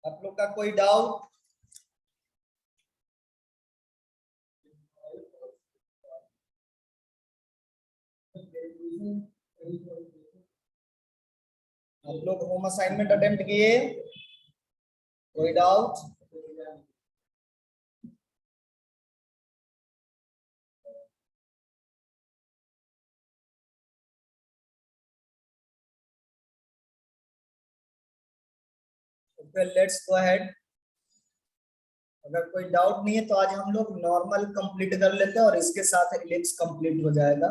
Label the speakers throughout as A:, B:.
A: आप लोग का कोई डाउट? आप लोग होम असाइनमेंट अटेम्प्ट किए? कोई डाउट? Let's go ahead. अगर कोई डाउट नहीं है तो आज हम लोग नॉर्मल कंप्लीट कर लेते हैं और इसके साथ इलिप्स कंप्लीट हो जाएगा।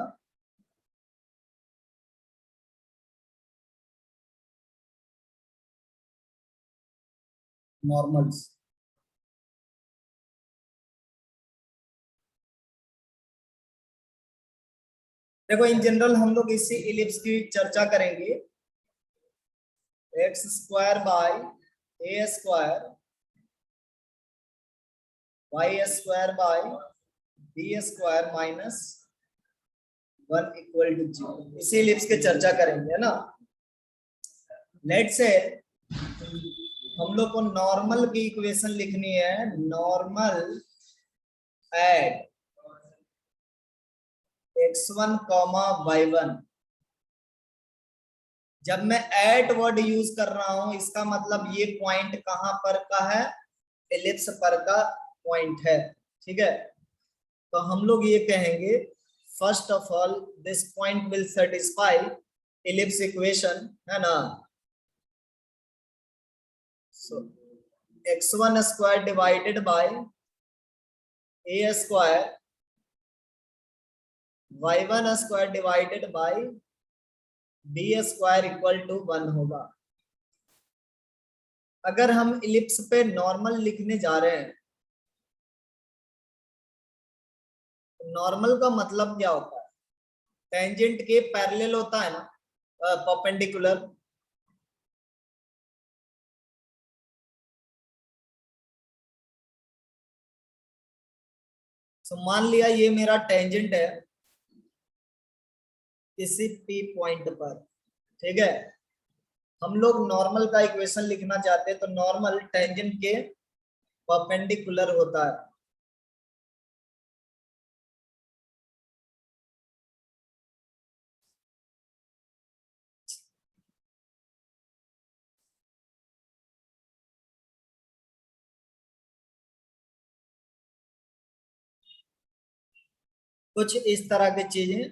A: नॉर्मल्स देखो, इन जनरल हम लोग इसी इलिप्स की चर्चा करेंगे। X square by A square Y square by B square minus 1 equal to 0, इसी इलिप्स की चर्चा करेंगे, है ना। लेट्स से हम लोग को नॉर्मल की इक्वेशन लिखनी है। Normal at x1 comma y1। जब मैं एट वर्ड यूज कर रहा हूं, इसका मतलब ये पॉइंट कहां पर का है? एलिप्स पर का पॉइंट है, ठीक है। तो हम लोग ये कहेंगे, first of all this point will satisfy ellipse equation, है ना। So x1 square divided by A square y1 square divided by B square equal to 1 होगा। अगर हम इलिप्स पे नॉर्मल लिखने जा रहे हैं, नॉर्मल का मतलब क्या होता है? टेंजेंट के पैरेलल होता है ना, परपेंडिकुलर। तो मान लिया ये मेरा टेंजेंट है किसी पी पॉइंट पर, ठीक है। हम लोग नॉर्मल का इक्वेशन लिखना चाहते हैं तो नॉर्मल टेंजेंट के परपेंडिकुलर होता है। कुछ इस तरह की चीजें।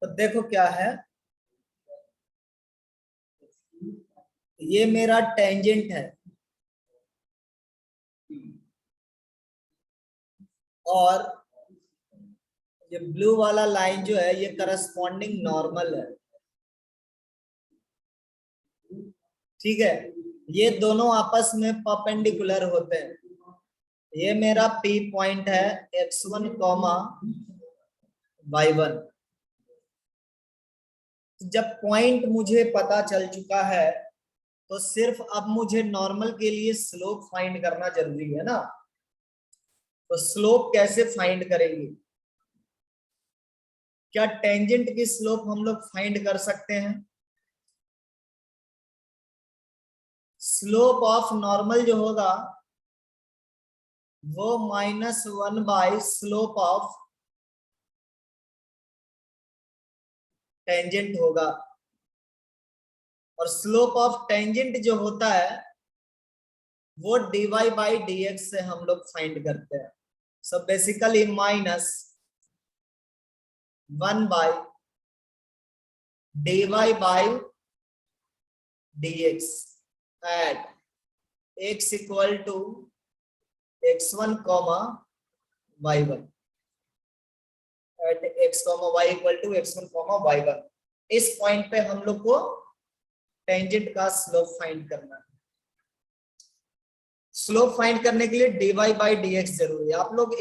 A: तो देखो क्या है, ये मेरा टेंजेंट है और ये ब्लू वाला लाइन जो है ये करस्पॉन्डिंग नॉर्मल है, ठीक है। ये दोनों आपस में परपेंडिकुलर होते हैं। ये मेरा पी पॉइंट है x1 कॉमा y1। जब पॉइंट मुझे पता चल चुका है तो सिर्फ अब मुझे नॉर्मल के लिए स्लोप फाइंड करना जरूरी है ना। तो स्लोप कैसे फाइंड करेंगे? क्या टेंजेंट की स्लोप हम लोग फाइंड कर सकते हैं? स्लोप ऑफ नॉर्मल जो होगा वो -1 बाय स्लोप ऑफ टेंजेंट होगा। और स्लोप ऑफ टेंजेंट जो होता है वो dy बाई dx से हम लोग फाइंड करते हैं। So basically -1 by dy by dx at x equal to x1 comma y1 at x comma y equal to x1 comma y1। इस पॉइंट पे हम लोग को टेंजेंट का स्लोप फाइंड करना है। स्लोप फाइंड करने के लिए dy बाई dx जरूरी है। आप लोग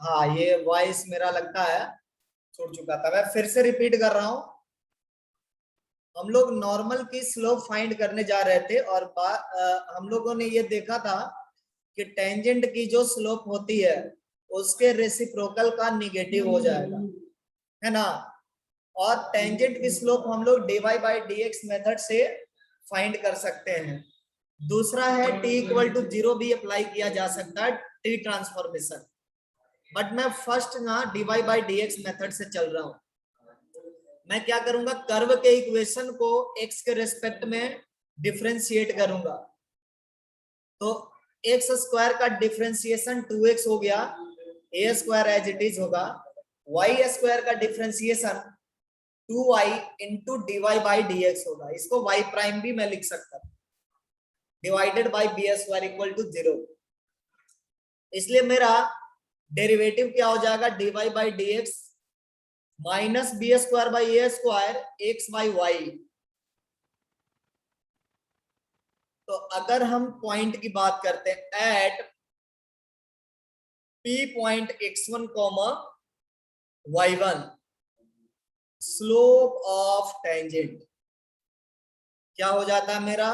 A: हाँ ये वॉइस मेरा लगता है छूट चुका था, मैं फिर से रिपीट कर रहा हूँ। हम लोग नॉर्मल की स्लोप फाइंड करने जा रहे थे और हम लोगों ने ये देखा था कि टेंजेंट की जो स्लोप होती है उसके रेसिप्रोकल का निगेटिव हो जाएगा, है ना। और टेंजेंट की स्लोप हम लोग dy बाई dx मेथड से फाइंड कर सकते हैं। दूसरा है t इक्वल टू 0 भी अप्लाई किया जा सकता है t ट्रांसफॉर्मेशन, बट मैं फर्स्ट ना dy बाई dx मेथड से चल रहा हूं। मैं क्या करूंगा, कर्व के इक्वेशन को x के रेस्पेक्ट में डिफरेंशिएट करूंगा, तो एक्स स्क्वायर का डिफरेंशिएशन 2x हो गया, ए स्क्वायर एज इट इज होगा, वाई स्क्वायर का differentiation 2y into dy by dx होगा। इसको y प्राइम भी मैं लिख सकता हूं, divided by B square equal to 0। इसलिए मेरा डेरिवेटिव क्या हो जाएगा, dy by dx minus B square by A square X by Y. तो अगर हम पॉइंट की बात करते हैं at p point x1 comma y1, slope of tangent क्या हो जाता है मेरा,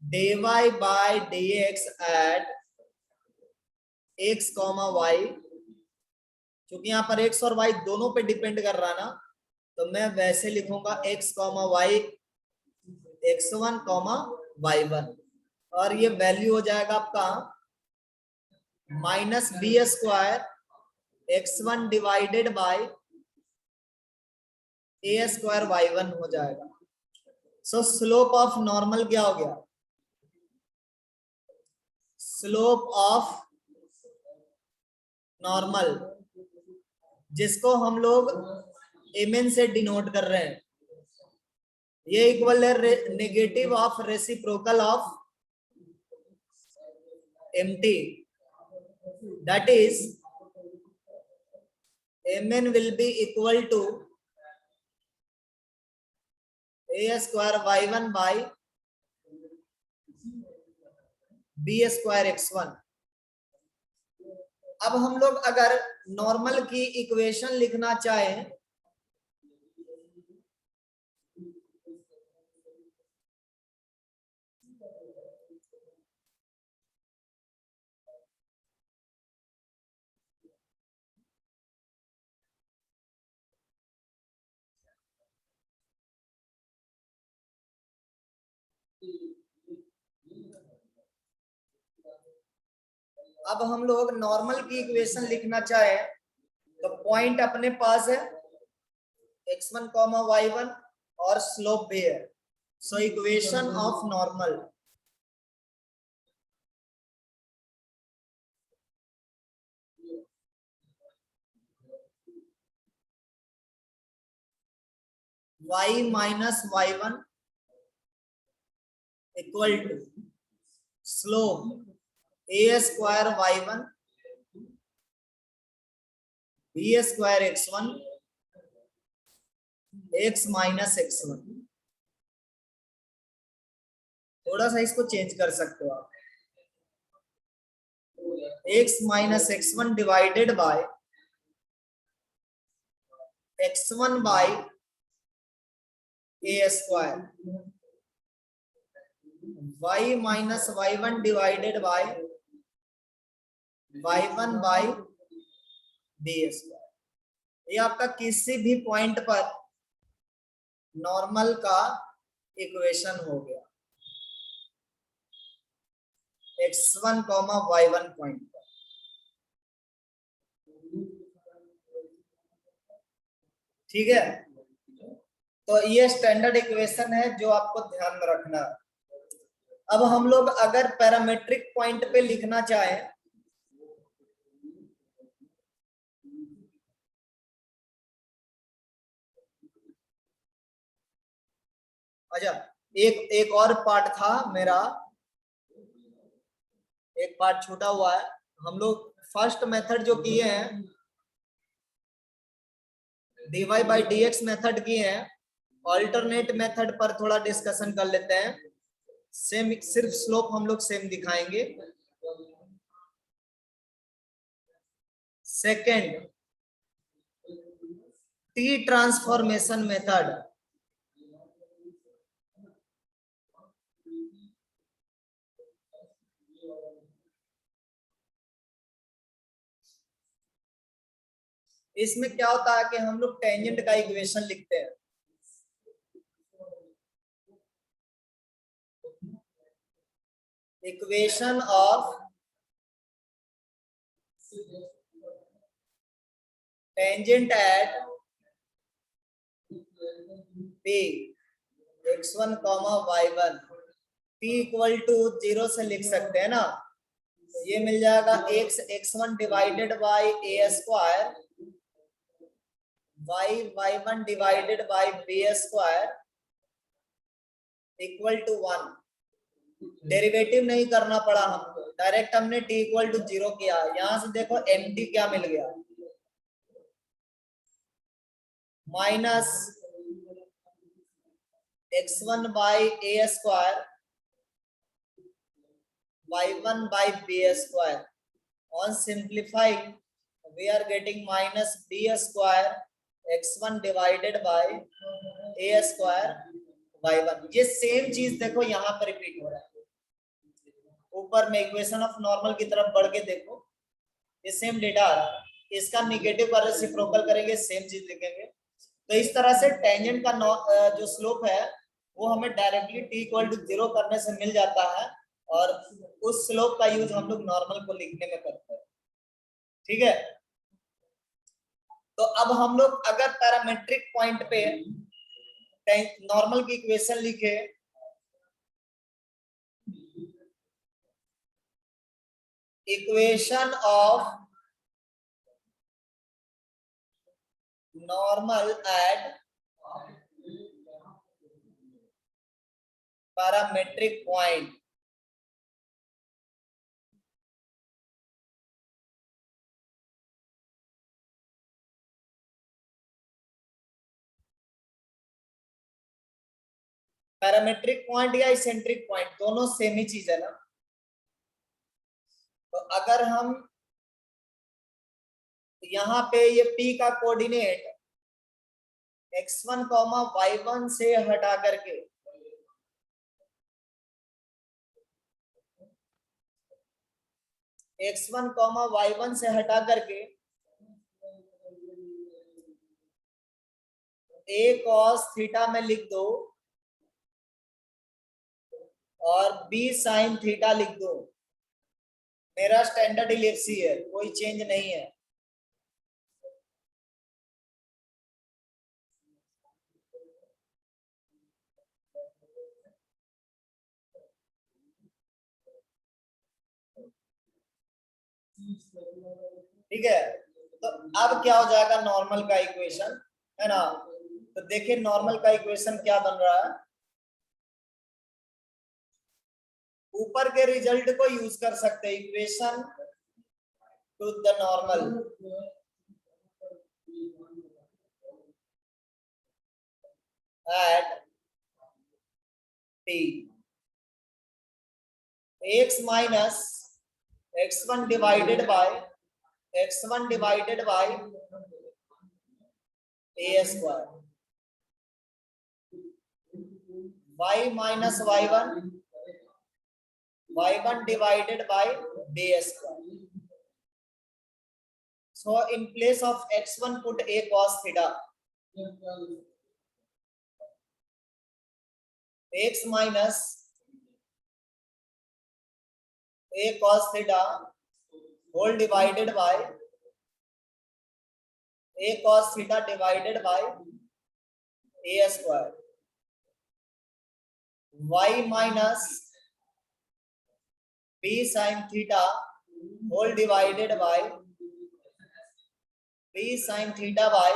A: dy by dx at x comma y। क्योंकि यहाँ पर x और y दोनों पे डिपेंड कर रहा ना, तो मैं वैसे लिखूंगा x comma y x1 comma y1, और ये वैल्यू हो जाएगा आपका minus B square x1 divided by A square y1 हो जाएगा। सो स्लोप ऑफ नॉर्मल क्या हो गया, स्लोप ऑफ नॉर्मल जिसको हम लोग mn से डिनोट कर रहे हैं, ये इक्वल है negative of reciprocal of mt, that is mn will be equal to a square y1 by b square x1। अब हम लोग अगर नॉर्मल की इक्वेशन लिखना चाहें, अब हम लोग नॉर्मल की इक्वेशन लिखना चाहे तो पॉइंट अपने पास है x1 कॉमा y1 और स्लोप भी है। So equation of normal y minus y1 equal to slope A square y1 B square x1 x minus x1। थोड़ा सा इसको चेंज कर सकते हो आप, x minus x1 divided by x1 by A square, y minus y1 divided by y1 by B square. ये आपका किसी भी पॉइंट पर नॉर्मल का इक्वेशन हो गया x1 कॉमा y1 पॉइंट पर। ठीक है, तो ये स्टैंडर्ड इक्वेशन है जो आपको ध्यान में रखना है। अब हम लोग अगर पैरामेट्रिक पॉइंट पे लिखना चाहें, अच्छा एक और पार्ट था मेरा, एक पार्ट छूटा हुआ है। हम लोग फर्स्ट मेथड जो किए हैं dy बाई dx मेथड किए हैं, ऑल्टरनेट मेथड पर थोड़ा डिस्कशन कर लेते हैं। सेम सिर्फ स्लोप हम लोग सेम दिखाएंगे। Second, T transformation method. इसमें क्या होता है कि हम लोग टेंजेंट का इक्वेशन लिखते हैं। Equation of tangent at p x1 y1 p equal to 0 से लिख सकते हैं ना। तो ये मिल जाएगा x1 divided by a square y1 divided by b square equal to 1। Derivative नहीं करना पड़ा हमको, डायरेक्ट हमने t इक्वल टू 0 किया। यहां से देखो mt क्या मिल गया, minus x1 by a square y1 by b square. On simplifying we are getting minus b square x1 divided by a square y1। ये सेम चीज देखो यहाँ पर रिपीट हो रहा है। ऊपर में इक्वेशन ऑफ नॉर्मल की तरफ बढ़ के देखो, ये सेम डेटा आ रहा है। इसका निगेटिव का रेसिप्रोकल करेंगे, सेम चीज लिखेंगे। तो इस तरह से टेंजेंट का जो स्लोप है वो हमें डायरेक्टली t इक्वल टू 0 करने से मिल जाता है, और उस स्लोप का यूज हम लोग नॉर्मल को लिखने में करते हैं। ठीक है, तो अब हम लोग अगर पैरामेट्रिक पॉइंट पे नॉर्मल की इक्वेशन लिखे, equation of normal at parametric point, parametric point या इसेंट्रिक पॉइंट दोनों सेम ही चीज है ना। तो अगर हम यहाँ पे ये p का कोऑर्डिनेट x1 y1 से हटा करके x1 y1 से हटा करके a cos थीटा में लिख दो और b sin थीटा लिख दो। मेरा स्टैंडर्ड इलिप्सी है, कोई चेंज नहीं है। ठीक है, तो अब क्या हो जाएगा नॉर्मल का इक्वेशन, है ना। तो देखिए नॉर्मल का इक्वेशन क्या बन रहा है। ऊपर के रिजल्ट को यूज कर सकते हैं, equation two the normal at t x minus x1 divided by a square y minus y1 divided by b square. So in place of x1 put a cos theta, x minus a cos theta whole divided by a cos theta divided by a square, y minus b sin theta whole divided by b sin theta by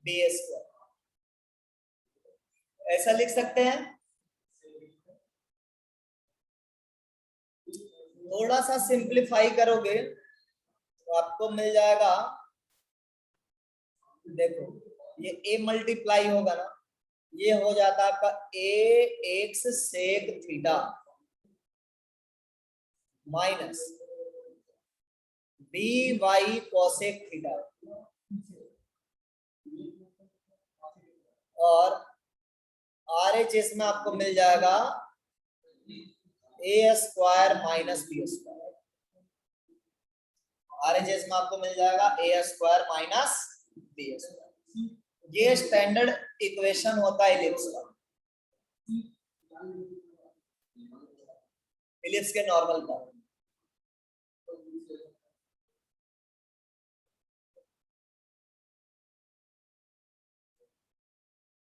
A: b square। ऐसा लिख सकते हैं। थोड़ा सा simplify करोगे तो आपको मिल जाएगा, देखो ये a मल्टीप्लाई होगा ना, ये हो जाता है आपका a x sec theta minus B Y cosec theta और आर एच इसमें आपको मिल जाएगा A square minus B square. R H इसमें आपको मिल जाएगा A square minus B square. ये स्टैंडर्ड इक्वेशन होता है इलिप्स का, इलिप्स के नॉर्मल का।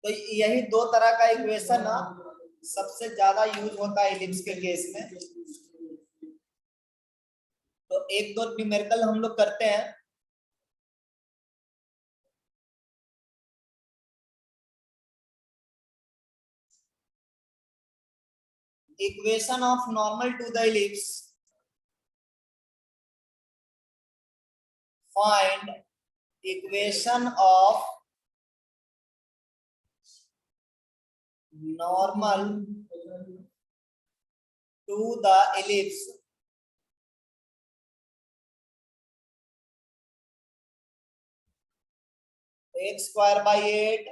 A: तो यही दो तरह का इक्वेशन ना सबसे ज्यादा यूज होता है इलिप्स के केस में। तो एक दो न्यूमेरिकल हम लोग करते हैं। Equation of normal to the ellipse, find equation of normal to the ellipse x square by 8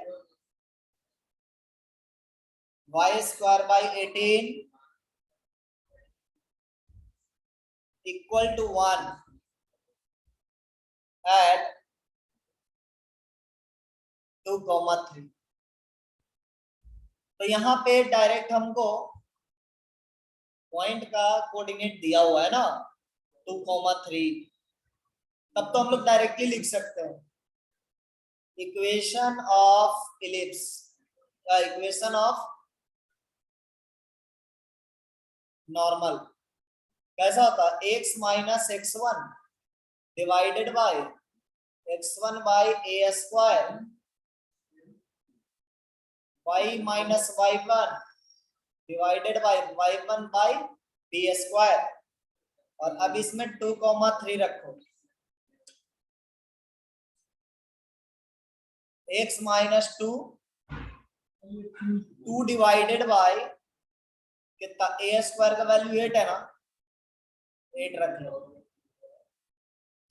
A: y square by 18 equal to 1 at 2,3। तो यहाँ पे डायरेक्ट हमको पॉइंट का कोऑर्डिनेट दिया हुआ है ना 2,3, तब तो हम लोग डायरेक्टली लिख सकते हैं इक्वेशन ऑफ इलिप्स या इक्वेशन ऑफ नॉर्मल कैसा होता है x minus x1 divided by x1 by A square y minus y1 divided by y1 by B square. और अब इसमें 2,3 रखो, x माइनस 2 डिवाइडेड बाय कितना ए स्क्वायर का वैल्यू 8 है ना, 8 रख लो।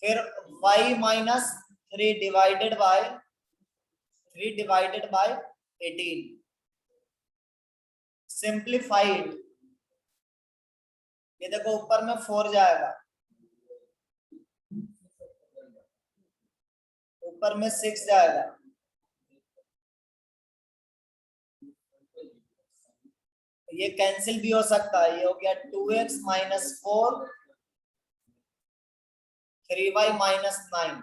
A: फिर y minus 3 divided by 18 simplified. ये देखो ऊपर में 4 जाएगा, ऊपर में 6 जाएगा, ये कैंसिल भी हो सकता है। ये हो गया 2x माइनस 4 3y माइनस 9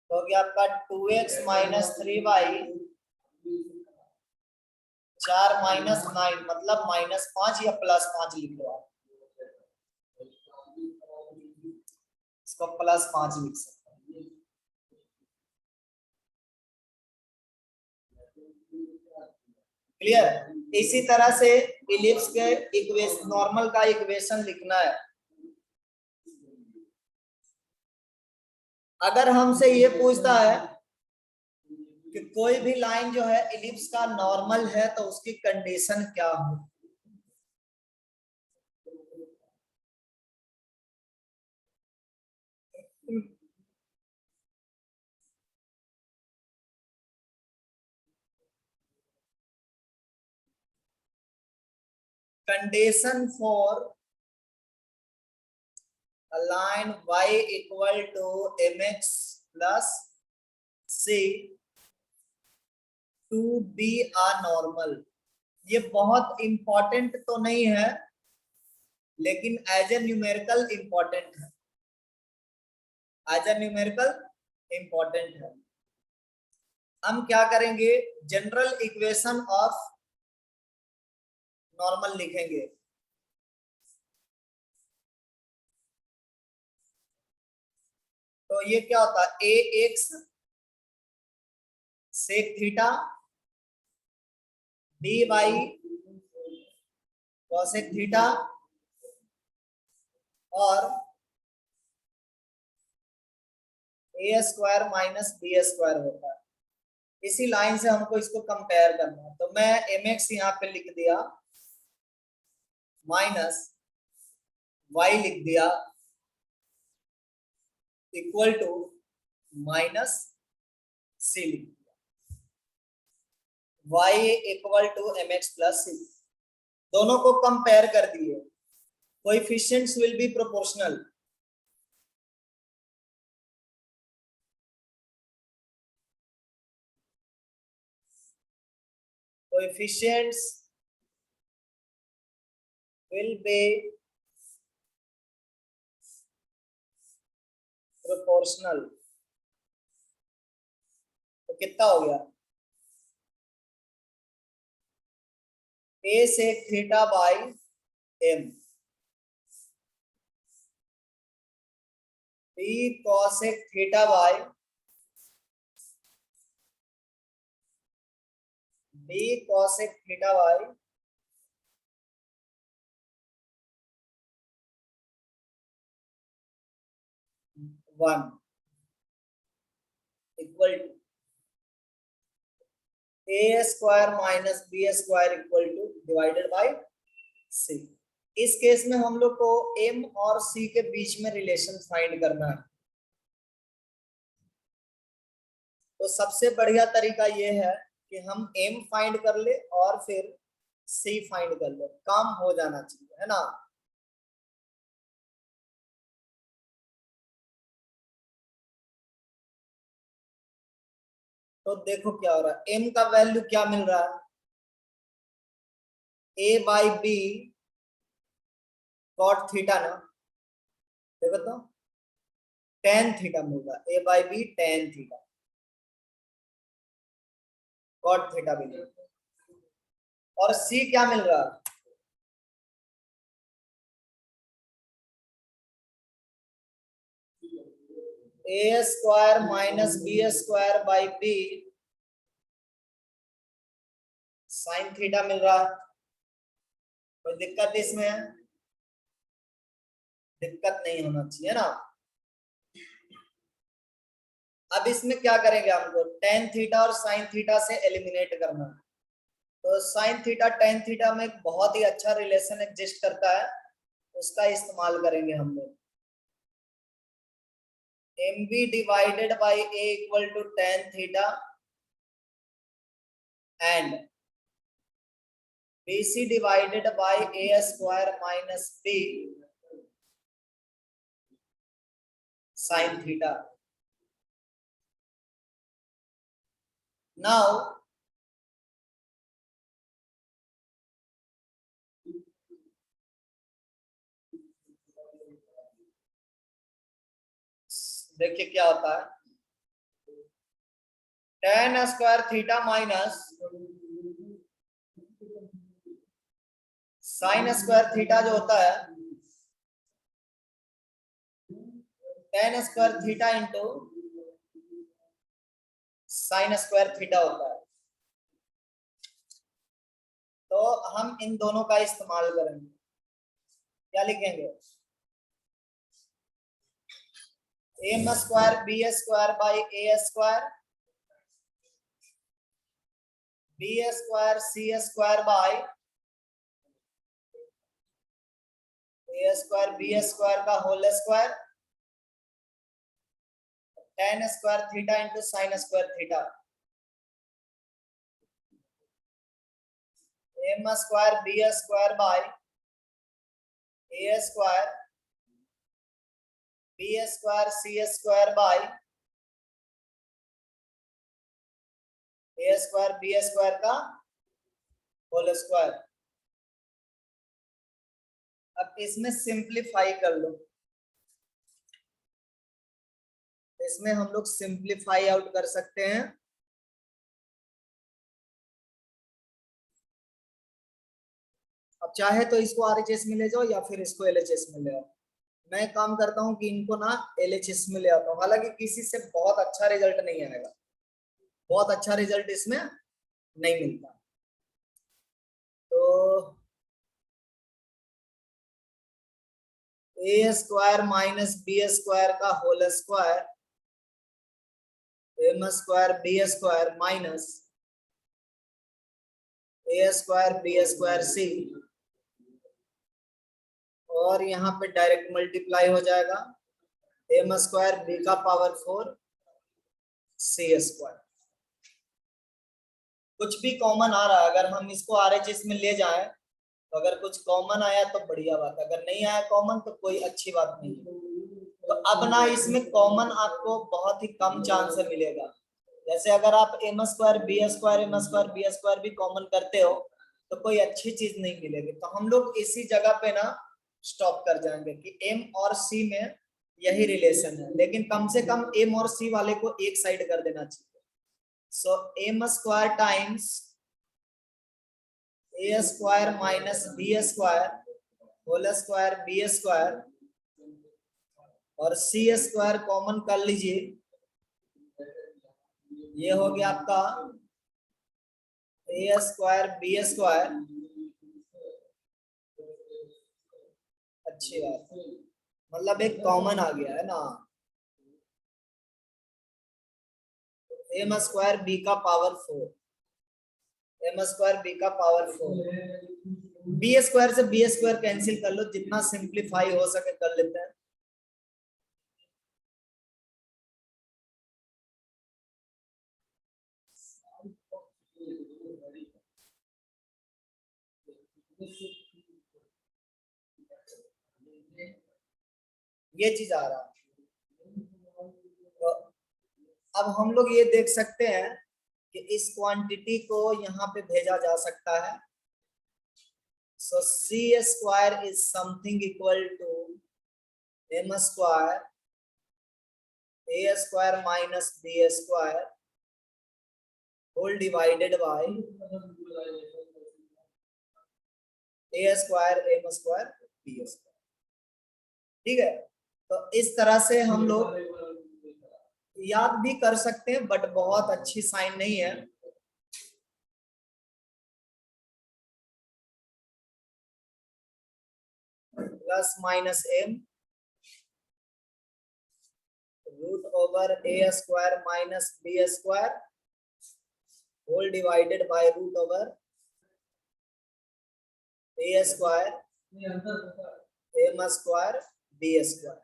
A: तो हो गया आपका 2x माइनस 3y 4 माइनस 9 मतलब -5 या +5 लिख लो आप, इसको +5 लिख सकते हैं। क्लियर। इसी तरह से इलिप्स के इक्वेशन नॉर्मल का इक्वेशन लिखना है। अगर हमसे ये पूछता है कि कोई भी लाइन जो है इलिप्स का नॉर्मल है तो उसकी कंडीशन क्या हो, condition for a line y equal to mx plus c to be a normal। ये बहुत इंपॉर्टेंट तो नहीं है लेकिन एज ए न्यूमेरिकल इंपॉर्टेंट है, एज ए न्यूमेरिकल इंपॉर्टेंट है। हम क्या करेंगे, जनरल इक्वेशन ऑफ नॉर्मल लिखेंगे। तो ये क्या होता है, A X sec theta B Y cosec theta और A square minus B square होता है। इसी लाइन से हमको इसको कंपेयर करना है। तो मैं mx यहाँ पे लिख दिया माइनस y लिख दिया इक्वल टू माइनस सी लिख दिया, y equal to M X plus C. दोनों को कंपेयर कर दिए, coefficients will be proportional. Coefficients will be proportional। तो कितना हो गया, a sec theta by m, b cosec theta by one equal to A square minus B square equal to divided by C. इस case में हम लोग को m और c के बीच में रिलेशन फाइंड करना है। तो सबसे बढ़िया तरीका ये है कि हम m फाइंड कर ले और फिर c फाइंड कर ले, काम हो जाना चाहिए, है ना। तो देखो क्या हो रहा है, m का वैल्यू क्या मिल रहा है, a by B cot theta ना, देखो तो टेन थीटा मिल रहा है, a by B tan theta cot theta भी नहीं, और c क्या मिल रहा है, A square minus B square by B sine theta मिल रहा है। कोई दिक्कत इसमें है, दिक्कत नहीं होना चाहिए ना। अब इसमें क्या करेंगे, हमको टेन थीटा और साइन थीटा से एलिमिनेट करना है। तो साइन थीटा टेन थीटा में एक बहुत ही अच्छा रिलेशन एग्जिस्ट करता है, उसका इस्तेमाल करेंगे हम लोग। M b divided by a equal to tan theta and BC divided by a square minus b sin theta। Now देखिए क्या होता है, tan square theta minus sign square theta जो होता है, tan square theta into sine square theta होता है। तो हम इन दोनों का इस्तेमाल करेंगे, क्या लिखेंगे, M square B square by A square B square C square by A square B square का whole square tan square theta into sine square theta, M square B square by A square B square C square by A square B square का whole square. अब इसमें simplify कर लो, इसमें हम लोग simplify out कर सकते हैं। अब चाहे तो इसको आरएचएस में ले जाओ या फिर इसको एलएचएस में ले आओ। मैं काम करता हूं कि इनको ना एलएचएस में ले आता हूं, हालांकि किसी से बहुत अच्छा रिजल्ट नहीं आएगा, बहुत अच्छा रिजल्ट इसमें नहीं मिलता। तो A square minus B square का whole square M square B square minus A square B square C और यहाँ पे डायरेक्ट मल्टीप्लाई हो जाएगा m स्क्वायर b का पावर 4 c स्क्वायर। कुछ भी कॉमन आ रहा है, अगर हम इसको RHS में ले जाएं तो अगर कुछ कॉमन आया तो बढ़िया बात, अगर नहीं आया कॉमन तो कोई अच्छी बात नहीं है। तो अब ना इसमें कॉमन आपको बहुत ही कम चांस से मिलेगा। जैसे अगर आप m square b square m square b square भी कॉमन करते हो तो कोई अच्छी चीज नहीं मिलेगी। तो हम लोग इसी जगह पे ना स्टॉप कर जाएंगे कि m और c में यही रिलेशन है, लेकिन कम से कम m और c वाले को एक साइड कर देना चाहिए। So m square times a square minus b square whole square b square और c स्क्वायर कॉमन कर लीजिए, ये हो गया आपका a स्क्वायर b स्क्वायर। अच्छी बात है, मतलब एक कॉमन आ गया है ना, m स्क्वायर b का पावर 4, m स्क्वायर b का पावर 4। b स्क्वायर से b स्क्वायर कैंसिल कर लो, जितना सिंप्लीफाई हो सके कर लेते हैं। ये चीज आ रहा है। तो अब हम लोग ये देख सकते हैं कि इस क्वांटिटी को यहाँ पे भेजा जा सकता है। So c square is something equal to m square a square minus b square whole divided by a square m square b square. ठीक है, तो इस तरह से हम लोग याद भी कर सकते हैं, बट बहुत अच्छी साइन नहीं है। Plus minus m root over a square minus b square whole divided by root over a square m square b square.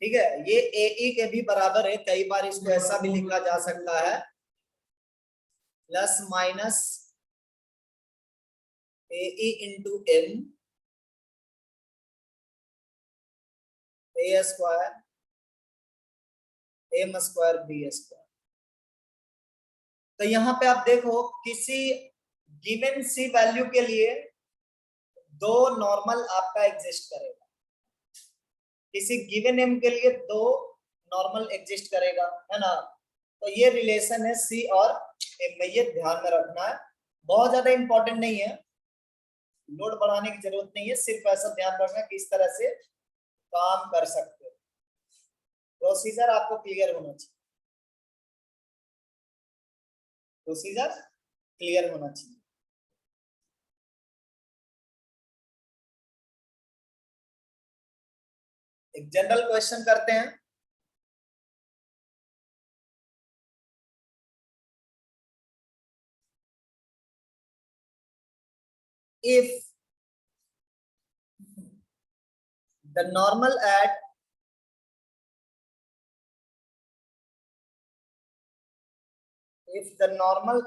A: ठीक है, ये AE के भी बराबर है, कई बार इसको ऐसा भी लिखा जा सकता है plus minus AE into m a square m square b square. तो यहाँ पे आप देखो किसी गिवन सी वैल्यू के लिए दो नॉर्मल आपका एग्जिस्ट करेगा, किसी गिवन m के लिए दो नॉर्मल एग्जिस्ट करेगा, है ना। तो ये रिलेशन है c और m में, ये ध्यान में रखना है, बहुत ज्यादा इंपॉर्टेंट नहीं है, लोड बढ़ाने की जरूरत नहीं है, सिर्फ ऐसा ध्यान रखना कि इस तरह से काम कर सकते हो। प्रोसीजर आपको क्लियर होना चाहिए, प्रोसीजर क्लियर होना चाहिए। एक जनरल क्वेश्चन करते हैं। If the normal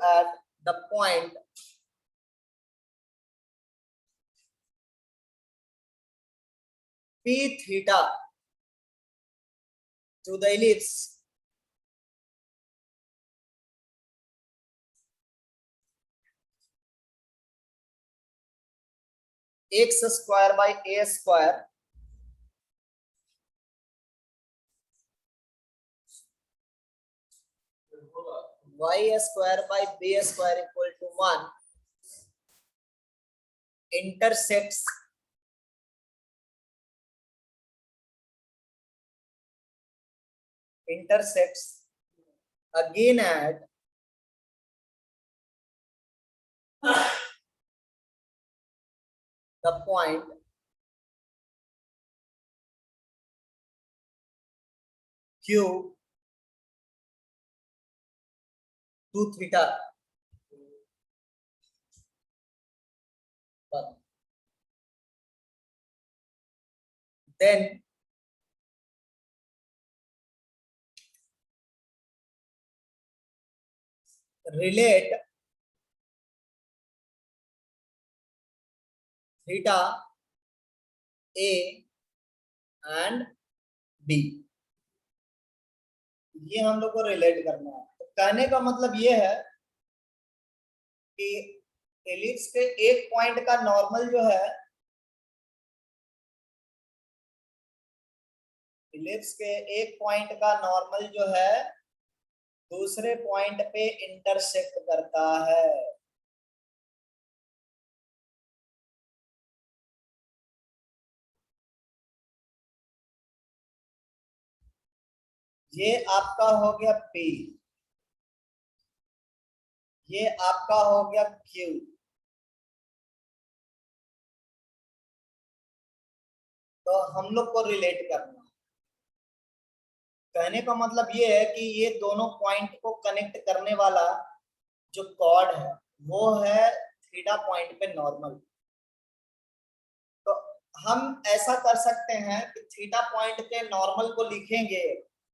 A: at the point p theta to the ellipse x square by a square y square by b square equal to 1 intersects again at the point q to theta। then relate theta A and B, ये हम लोग को relate करना है। तो कहने का मतलब ये है कि एलिप्स के एक पॉइंट का नॉर्मल जो है, एलिप्स के एक पॉइंट का नॉर्मल जो है दूसरे पॉइंट पे इंटरसेक्ट करता है। ये आपका हो गया P, ये आपका हो गया Q। तो हम लोग को रिलेट करना, कहने का मतलब ये है कि ये दोनों पॉइंट को कनेक्ट करने वाला जो कॉर्ड है वो है थीटा पॉइंट पे नॉर्मल। तो हम ऐसा कर सकते हैं कि थीटा पॉइंट पे नॉर्मल को लिखेंगे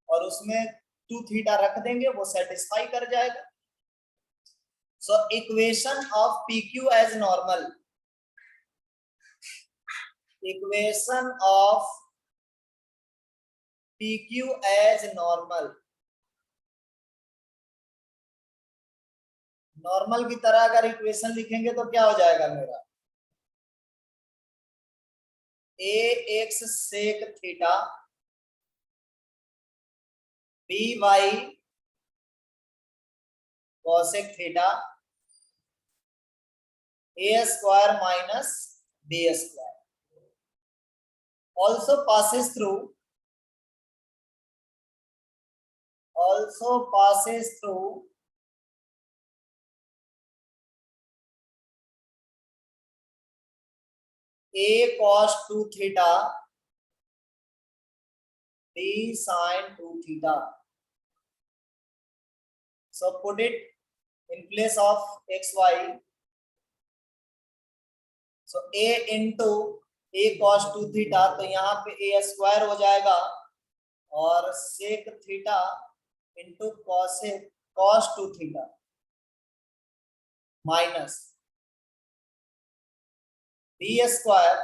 A: और उसमें 2 थीटा रख देंगे, वो सेटिस्फाई कर जाएगा। So equation of PQ as normal, equation of PQ as normal, normal की तरह अगर इक्वेशन लिखेंगे तो क्या हो जाएगा मेरा, ax sec theta by cosec theta a square minus b square also passes through a cos 2 theta b sin 2 theta. So put it in place of xy. So a into a cos 2 theta, तो यहाँ पे a square हो जाएगा और sec theta into cos 2 theta minus b square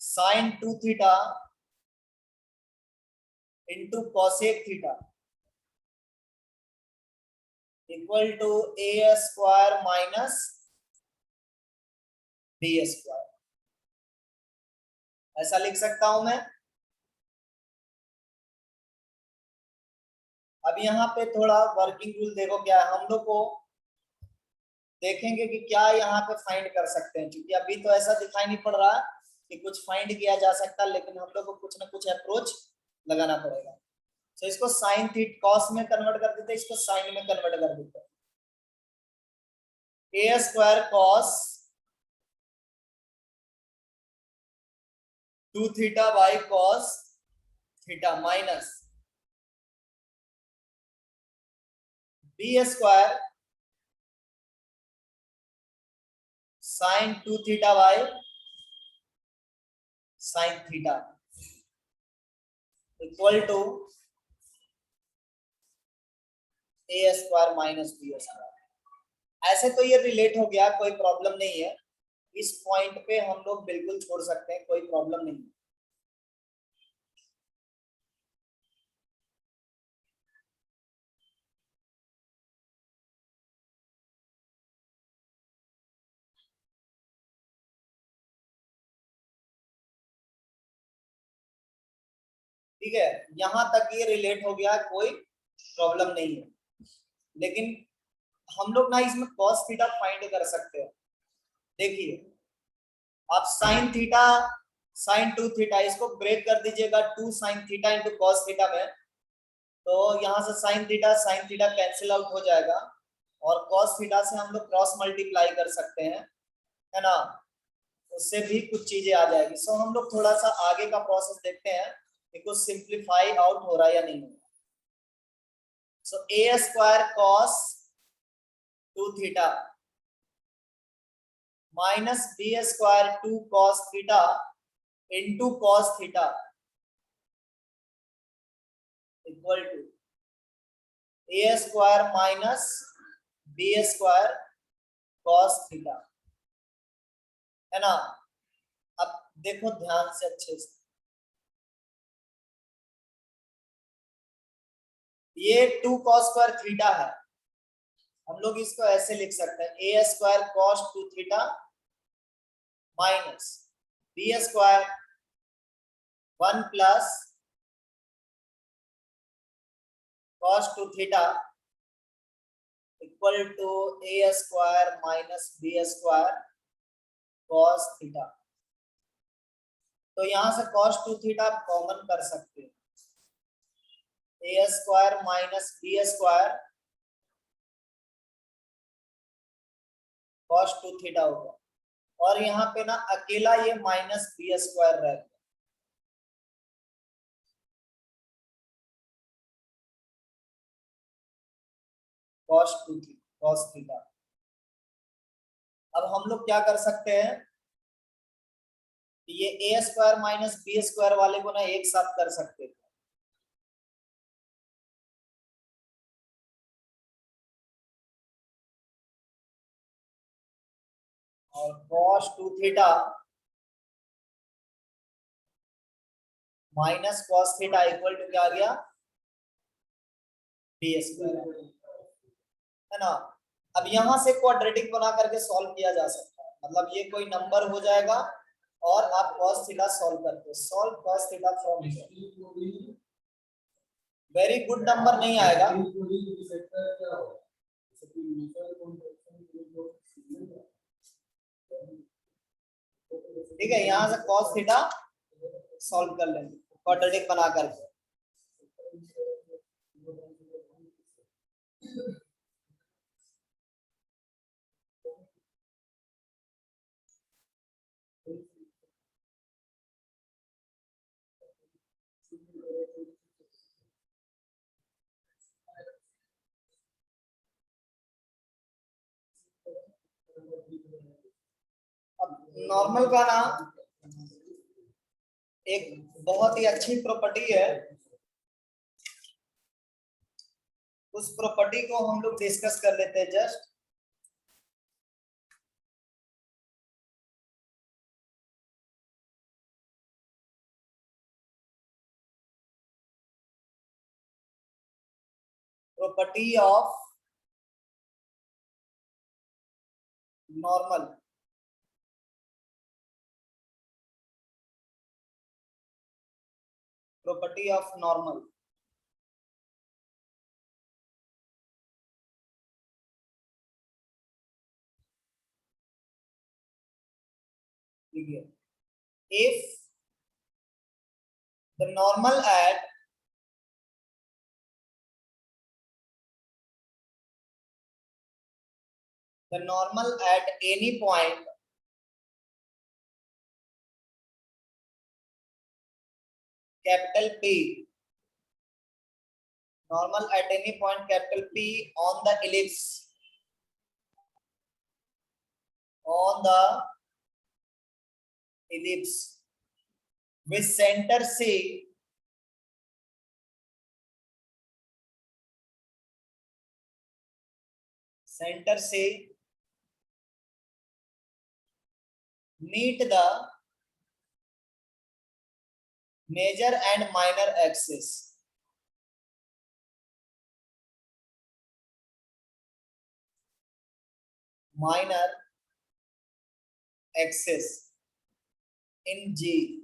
A: sin 2 theta into cosec theta equal to a square minus b square. ऐसा लिख सकता हूं मैं। अब यहाँ पे थोड़ा वर्किंग रूल देखो क्या है, हम लोग को देखेंगे कि क्या यहाँ पे फाइंड कर सकते हैं, क्योंकि अभी तो ऐसा दिखाई नहीं पड़ रहा कि कुछ फाइंड किया जा सकता, लेकिन हम लोग को कुछ ना कुछ अप्रोच लगाना पड़ेगा। तो इसको साइन थीटा कॉस में कन्वर्ट कर देते हैं, इसको साइन में कन्वर्ट कर देते हैं। A square cos 2 theta by cos theta minus B square sine 2 theta by sine theta equal to A square minus B square. ऐसे तो ये रिलेट हो गया, कोई प्रॉब्लम नहीं है। इस पॉइंट पे हम लोग बिल्कुल छोड़ सकते हैं, कोई प्रॉब्लम नहीं है। ठीक है, यहां तक ये रिलेट हो गया, कोई प्रॉब्लम नहीं है। लेकिन हम लोग ना इसमें cos थीटा फाइंड कर सकते हैं। देखिए आप साइन थीटा साइन 2 थीटा इसको ब्रेक कर दीजिएगा 2 sine theta into cos theta में, तो यहाँ से साइन थीटा कैंसिल आउट हो जाएगा और कॉस थीटा से हम लोग क्रॉस मल्टीप्लाई कर सकते हैं, है ना, उससे भी कुछ चीजें आ जाएगी। सो हम लोग थोड़ा सा आगे का प्रोसेस देखते हैं कि कुछ सिंप्लीफाई आउट हो रहा है या नहीं हो रहा। So A square cos 2 theta minus B square 2 cos theta into cos theta equal to a square minus b square cos theta, है ना। अब देखो ध्यान से अच्छे से, ये 2 cos स्क्वायर थीटा है, हम लोग इसको ऐसे लिख सकते हैं A square cos 2 theta minus B square 1 plus cos 2 theta equal to A square minus B square cos theta. तो यहां से cos 2 थीटा आप कॉमन कर सकते हैं, A square minus B square cos 2 theta होगा, और यहाँ पे ना अकेला ये माइनस बी स्क्वायर रहेगा, cos थीटा। अब हम लोग क्या कर सकते हैं, ये A square minus B square वाले को ना एक साथ कर सकते हैं, और cos 2 theta minus cos theta equal to क्या आ गया, बी स्क्वायर, है ना। अब यहाँ से क्वाड्रेटिक बना करके सॉल्व किया जा सकता है, मतलब ये कोई नंबर हो जाएगा और आप cos थीटा सॉल्व करते हो, solve cos theta from very good number नहीं आएगा, ठीक है। यहाँ से cos थीटा सॉल्व कर लेंगे क्वाड्रेटिक बना करके। अब नॉर्मल का ना एक बहुत ही अच्छी प्रॉपर्टी है, उस प्रॉपर्टी को हम लोग डिस्कस कर लेते हैं just. Property of normal, property of normal. if the normal at any point capital P, normal at any point capital P on the ellipse, on the ellipse with center C meet the major and minor axis, in G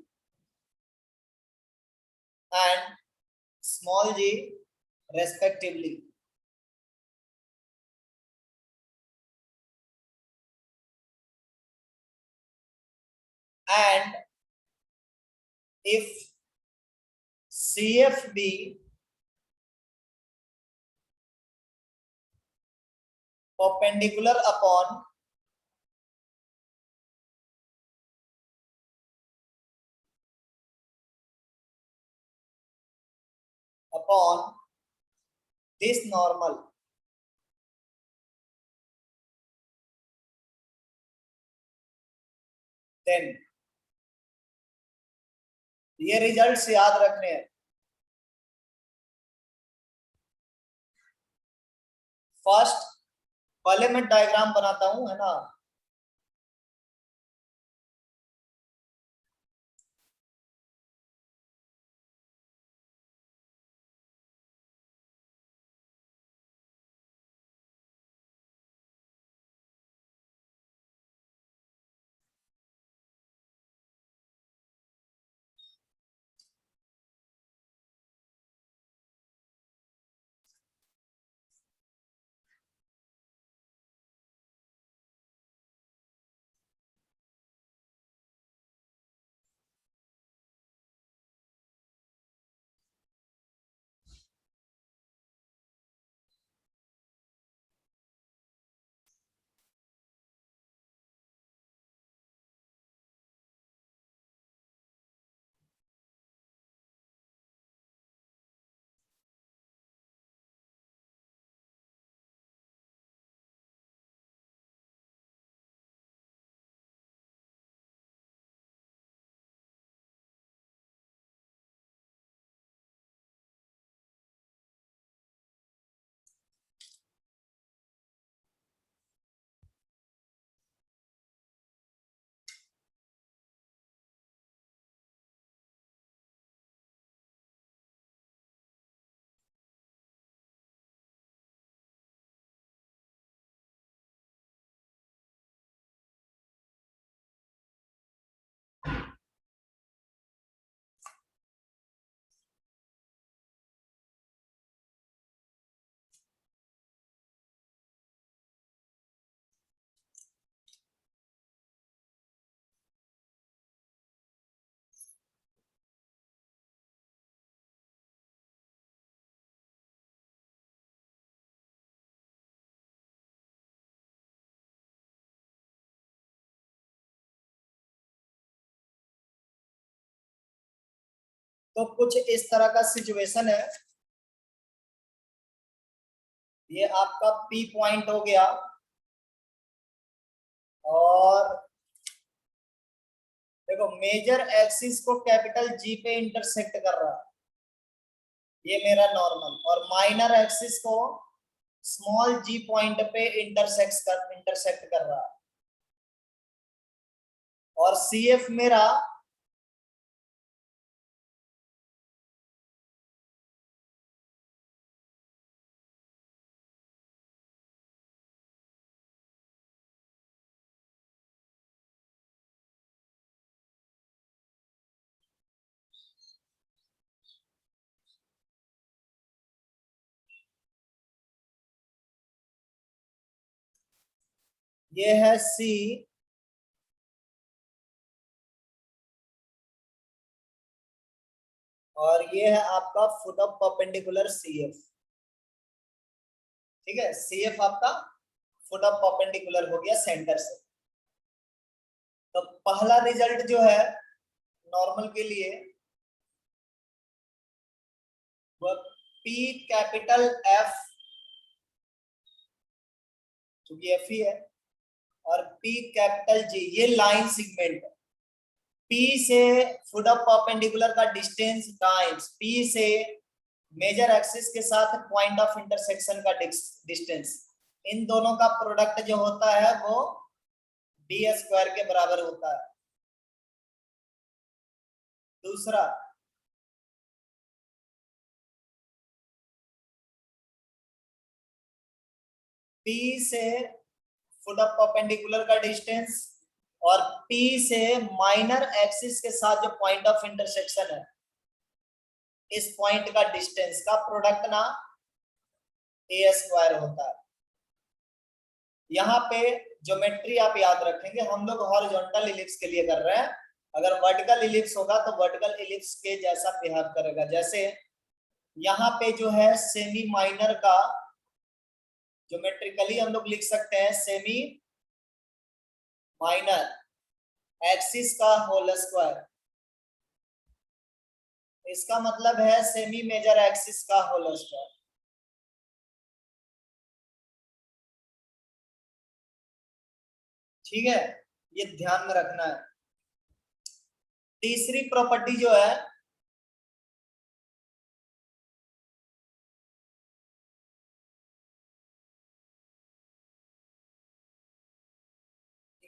A: and small g respectively. And if CFB perpendicular upon this normal, then ये results याद रखने हैं। First पहले मैं diagram बनाता हूं, है ना। तो कुछ इस तरह का सिचुएशन है। ये आपका पी पॉइंट हो गया और देखो मेजर एक्सिस को कैपिटल जी पे इंटरसेक्ट कर रहा है, ये मेरा नॉर्मल, और माइनर एक्सिस को स्मॉल जी पॉइंट पे इंटरसेक्ट कर रहा है। और सी एफ मेरा ये है सी और ये है आपका foot of perpendicular C F. ठीक है, सी एफ आपका फुट ऑफ परपेंडिकुलर हो गया सेंटर से। तो पहला रिजल्ट जो है नॉर्मल के लिए वो पी कैपिटल एफ, क्योंकि एफ ही है, और पी कैपिटल जी, ये लाइन सेगमेंट। पी से फुट ऑफ परपेंडिकुलर का डिस्टेंस टाइम्स पी से मेजर एक्सिस के साथ पॉइंट ऑफ इंटरसेक्शन का डिस्टेंस, इन दोनों का प्रोडक्ट जो होता है वो डी स्क्वायर के बराबर होता है। दूसरा पी से फुट ऑफ परपेंडिकुलर का डिस्टेंस और पी से माइनर एक्सिस के साथ जो पॉइंट ऑफ इंटरसेक्शन है, इस पॉइंट का डिस्टेंस का प्रोडक्ट ना ए स्क्वायर होता है। यहाँ पे ज्योमेट्री आप याद रखेंगे, हम लोग हॉरिजॉन्टल इलिप्स के लिए कर रहे हैं। अगर वर्टिकल इलिप्स होगा तो वर्टिकल इलिप्स के जैसा बिहेव करेगा। जैसे यहाँ पे जो है सेमी माइनर का ज्योमेट्रिकली हम लोग लिख सकते हैं सेमी माइनर एक्सिस का होल स्क्वायर, इसका मतलब है सेमी मेजर एक्सिस का होल स्क्वायर। ठीक है, ये ध्यान में रखना है। तीसरी प्रॉपर्टी जो है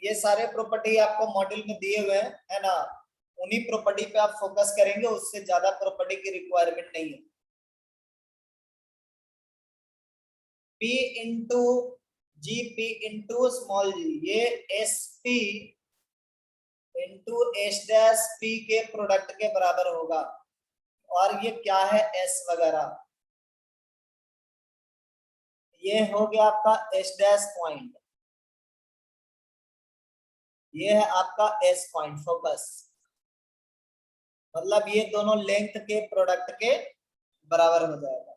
A: ये सारे प्रॉपर्टी आपको मॉड्यूल में दिए हुए हैं, है ना। उन्हीं प्रॉपर्टी पे आप फोकस करेंगे, उससे ज्यादा प्रॉपर्टी की रिक्वायरमेंट नहीं है। P इंटू जी, P इंटू स्मॉल जी, ये S P into S dash P के प्रोडक्ट के बराबर होगा। और ये क्या है, एस वगैरह, ये हो गया आपका एस डैश पॉइंट, ये है आपका एस पॉइंट फोकस, मतलब ये दोनों लेंथ के प्रोडक्ट के बराबर हो जाएगा।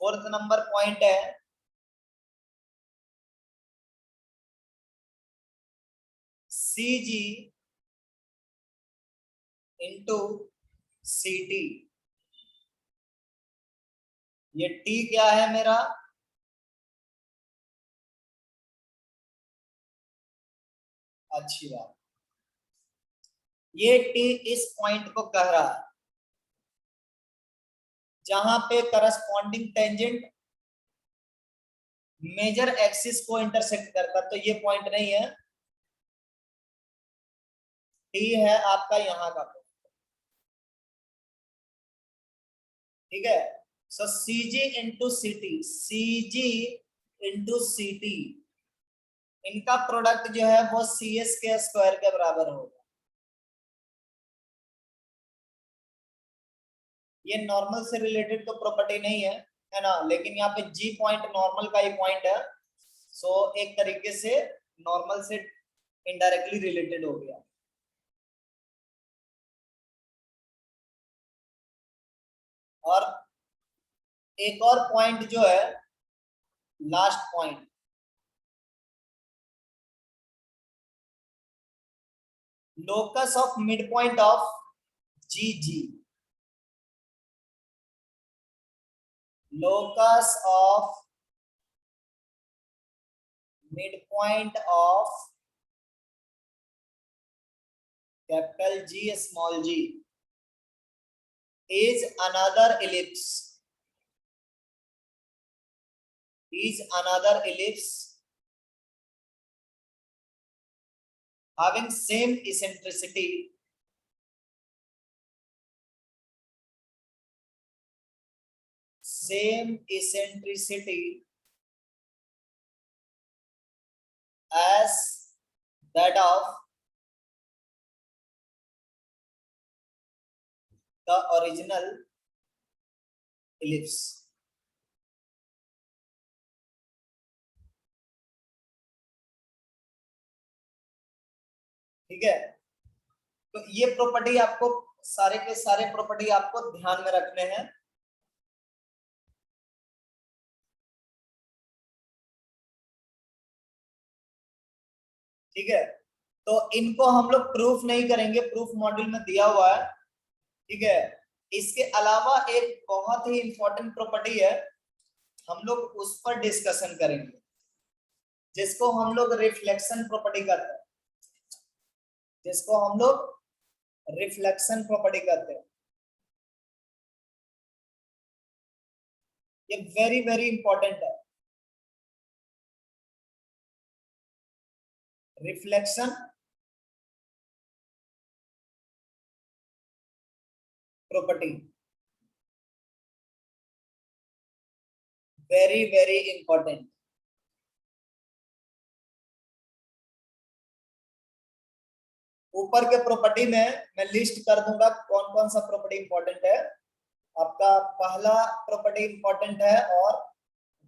A: फोर्थ नंबर पॉइंट है सी जी इंटू सी टी। ये टी क्या है मेरा, अच्छी बात, ये टी इस पॉइंट को कह रहा है जहां पे करस्पॉन्डिंग टेंजेंट मेजर एक्सिस को इंटरसेक्ट करता, तो ये पॉइंट नहीं है, टी है आपका यहाँ का, ठीक है। सो सी जी इंटू सी टी, सी जी इंटू सी टी, इनका प्रोडक्ट जो है वो सी एस के स्क्वायर के बराबर होगा। ये नॉर्मल से रिलेटेड तो प्रॉपर्टी नहीं है ना, लेकिन यहाँ पे जी पॉइंट नॉर्मल का ही पॉइंट है, सो एक तरीके से नॉर्मल से इनडायरेक्टली रिलेटेड हो गया। और एक और पॉइंट जो है, last point, locus of mid point of G G, locus of mid point of capital G small G is another ellipse, is another ellipse having same eccentricity as that of the original ellipse। ठीक है, तो ये property आपको, सारे के सारे property आपको ध्यान में रखने हैं। ठीक है, तो इनको हम लोग प्रूफ नहीं करेंगे, प्रूफ मॉड्यूल में दिया हुआ है। ठीक है, इसके अलावा एक बहुत ही इंपॉर्टेंट प्रॉपर्टी है, हम लोग उस पर डिस्कशन करेंगे, जिसको हम लोग रिफ्लेक्शन प्रॉपर्टी कहते हैं, जिसको हम लोग रिफ्लेक्शन प्रॉपर्टी कहते हैं। ये वेरी वेरी इंपॉर्टेंट है, reflection property, very very important. ऊपर के प्रॉपर्टी में मैं लिस्ट कर दूंगा कौन कौन सा प्रॉपर्टी इंपॉर्टेंट है। आपका पहला प्रॉपर्टी इंपॉर्टेंट है और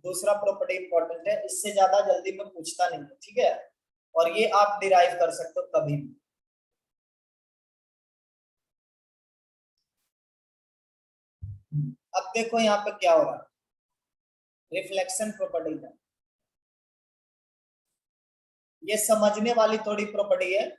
A: दूसरा प्रॉपर्टी इंपॉर्टेंट है, इससे ज्यादा जल्दी में पूछता नहीं है। ठीक है, और ये आप डिराइव कर सकते हो कभी भी। अब देखो यहाँ पे क्या हो रहा है, रिफ्लेक्शन प्रॉपर्टी का, ये समझने वाली थोड़ी प्रॉपर्टी है।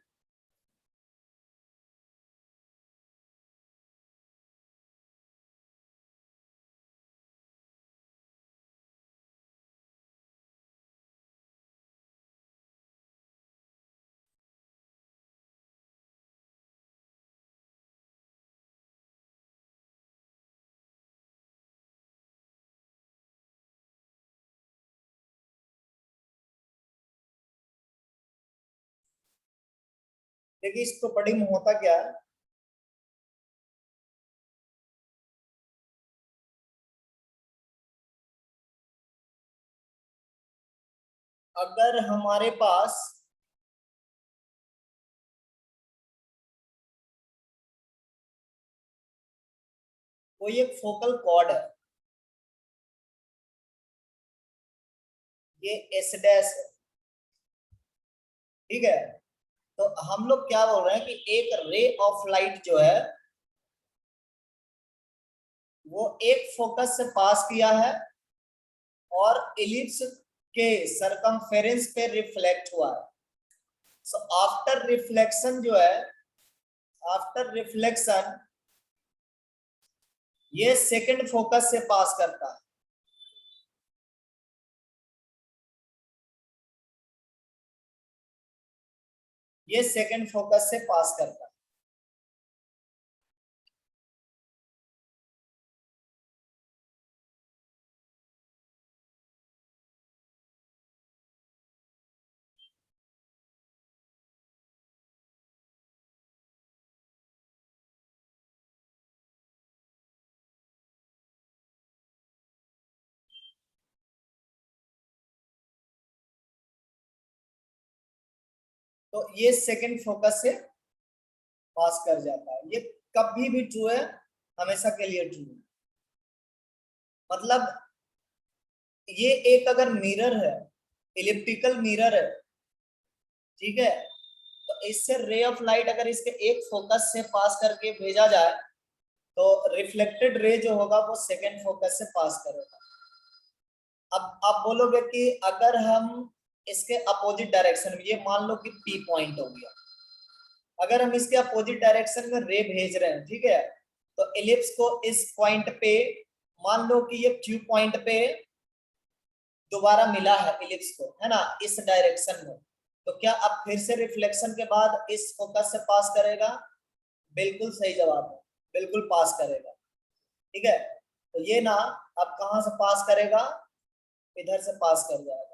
A: देखिए इस प्रॉपर्टी में होता क्या है, अगर हमारे पास कोई एक फोकल कॉर्ड है, ये एस डैश है, ठीक है, तो हम लोग क्या बोल रहे हैं कि एक रे ऑफ लाइट जो है वो एक फोकस से पास किया है और इलिप्स के सरकमफेरेंस पे रिफ्लेक्ट हुआ है। सो आफ्टर रिफ्लेक्शन जो है, आफ्टर रिफ्लेक्शन ये सेकंड फोकस से पास करता है। ये सेकंड फोकस से पास करता है। तो ये सेकंड फोकस से पास कर जाता है। ये कभी भी ट्रू है, हमेशा के लिए ट्रू है। मतलब ये एक अगर मिरर है, इलिप्टिकल मिरर है, ठीक है, तो इससे रे ऑफ लाइट अगर इसके एक फोकस से पास करके भेजा जाए तो रिफ्लेक्टेड रे जो होगा वो सेकंड फोकस से पास करेगा। अब आप बोलोगे कि अगर हम इसके अपोजिट डायरेक्शन में, ये मान लो कि पी पॉइंट हो गया, अगर हम इसके अपोजिट डायरेक्शन में रे भेज रहे हैं, ठीक है, तो एलिप्स को इस पॉइंट पे, मान लो कि ये क्यू पॉइंट पे दोबारा मिला है एलिप्स को, है ना, इस डायरेक्शन में, तो क्या अब फिर से रिफ्लेक्शन के बाद इस फोकस से पास करेगा? बिल्कुल सही जवाब है, बिल्कुल पास करेगा। ठीक है, तो ये ना अब कहां से पास करेगा, इधर से पास कर जाएगा।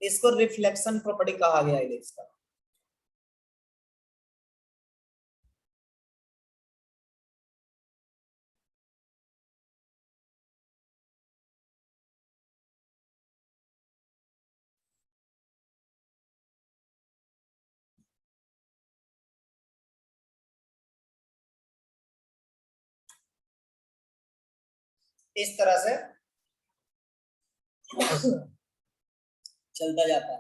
A: इसको रिफ्लेक्शन प्रॉपर्टी कहा गया है इसका। इस तरह से चलता जाता है।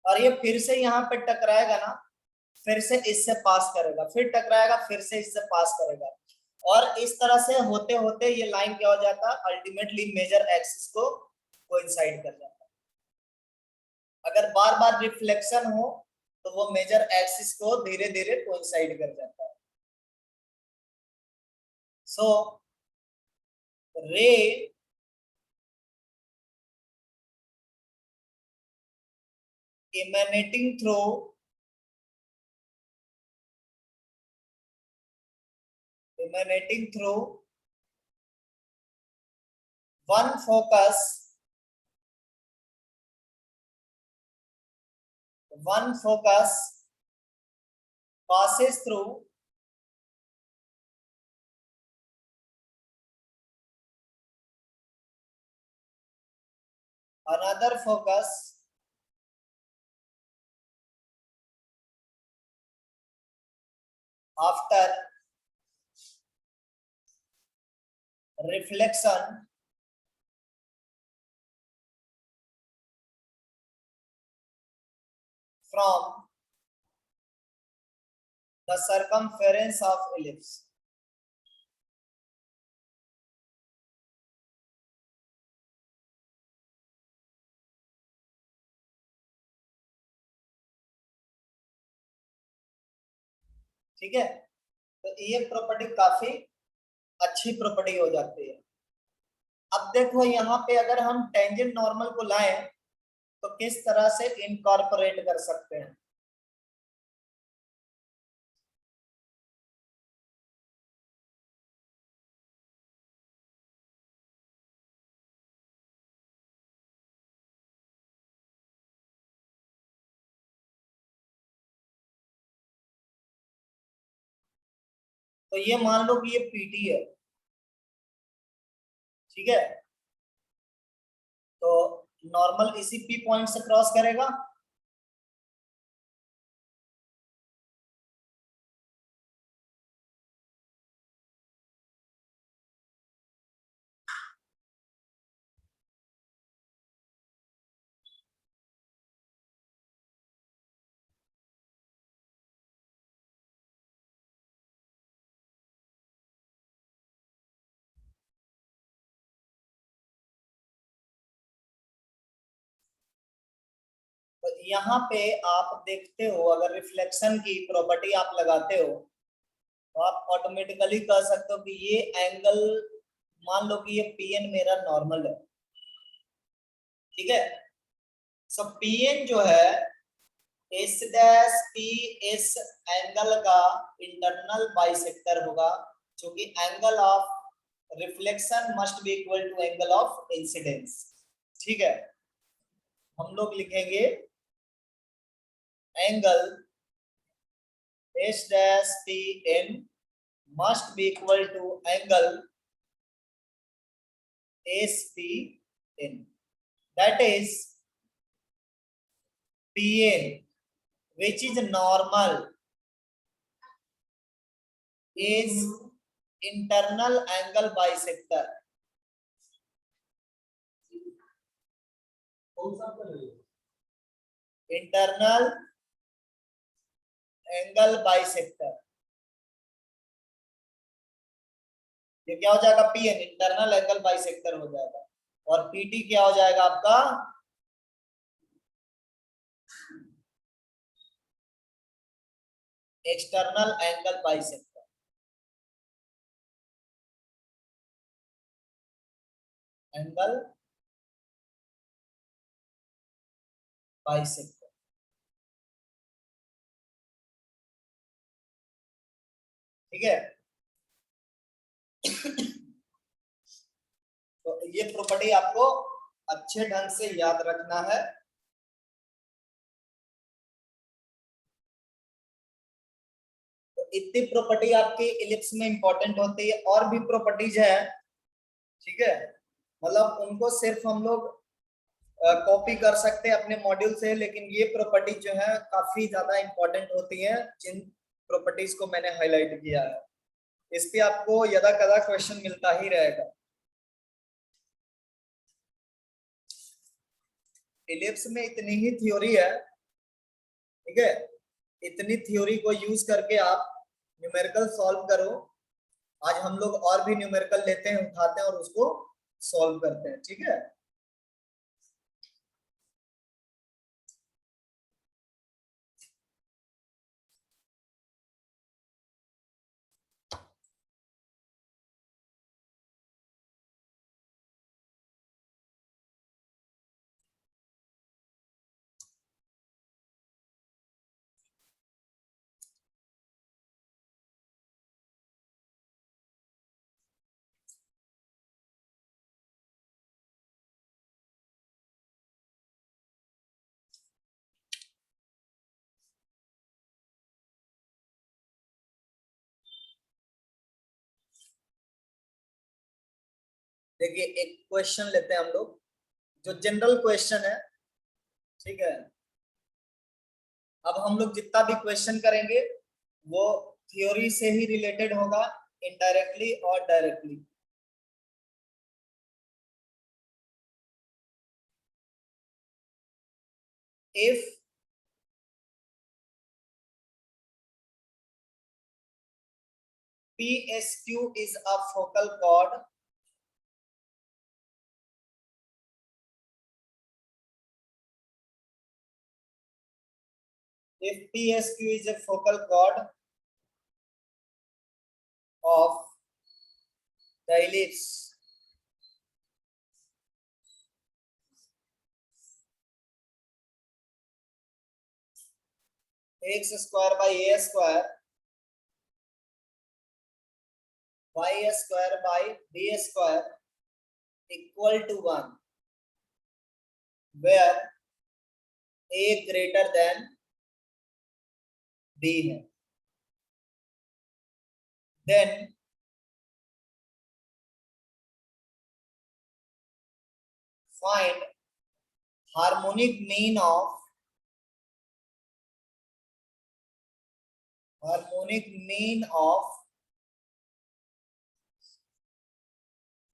A: और ये फिर से यहाँ पे टकराएगा ना, फिर से इससे पास करेगा, फिर टकराएगा, फिर से इससे पास करेगा, और इस तरह से होते होते ये लाइन क्या हो जाता है, अल्टीमेटली मेजर एक्सिस को कोइंसाइड कर जाता है। अगर बार बार रिफ्लेक्शन हो तो वो मेजर एक्सिस को धीरे धीरे कोइंसाइड कर जाता है। सो रे emanating through one focus passes through another focus after reflection from the circumference of ellipse. ठीक है, तो ये प्रॉपर्टी काफी अच्छी प्रॉपर्टी हो जाती है। अब देखो यहाँ पे अगर हम टेंजेंट नॉर्मल को लाएं तो किस तरह से इनकॉर्पोरेट कर सकते हैं। तो ये मान लो कि ये पीटी है, ठीक है, तो नॉर्मल इसी पी पॉइंट से क्रॉस करेगा, तो यहाँ पे आप देखते हो अगर रिफ्लेक्शन की प्रॉपर्टी आप लगाते हो तो आप ऑटोमेटिकली कह सकते हो कि ये एंगल, मान लो कि ये पीएन मेरा नॉर्मल है, ठीक है। सो पीएन जो है S dash P S angle का इंटरनल बाइसेक्टर होगा, जो कि angle of reflection must be equal to angle of incidence, ठीक है। हम लोग लिखेंगे angle S dash P N must be equal to angle SPN, that is PN which is normal is internal angle bisector, internal angle bisector, ये क्या हो जाएगा PN internal angle bisector हो जाएगा, और पीटी क्या हो जाएगा आपका external angle bisector, angle bisector, ठीक है। तो ये प्रॉपर्टी आपको अच्छे ढंग से याद रखना है। तो इतनी प्रॉपर्टी आपकी इलिप्स में इंपॉर्टेंट होती है, और भी प्रॉपर्टीज है, ठीक है, मतलब उनको सिर्फ हम लोग कॉपी कर सकते हैं अपने मॉड्यूल से, लेकिन ये प्रॉपर्टी जो है काफी ज्यादा इंपॉर्टेंट होती है, जिन प्रॉपर्टीज को मैंने हाईलाइट किया है। इस पे आपको यदा कदा क्वेश्चन मिलता ही रहेगा। इलिप्स में इतनी ही थ्योरी है, ठीक है, इतनी थ्योरी को यूज करके आप न्यूमेरिकल सॉल्व करो। आज हम लोग और भी न्यूमेरिकल लेते हैं, उठाते हैं और उसको सॉल्व करते हैं, ठीक है। देखिए एक क्वेश्चन लेते हैं हम लोग, जो जनरल क्वेश्चन है, ठीक है। अब हम लोग जितना भी क्वेश्चन करेंगे वो थ्योरी से ही रिलेटेड होगा, इनडायरेक्टली और directly. If PSQ is a focal chord, if PSQ is a focal chord of the ellipse, x square by a square y square by b square equal to 1, where a greater than b है, then find harmonic mean of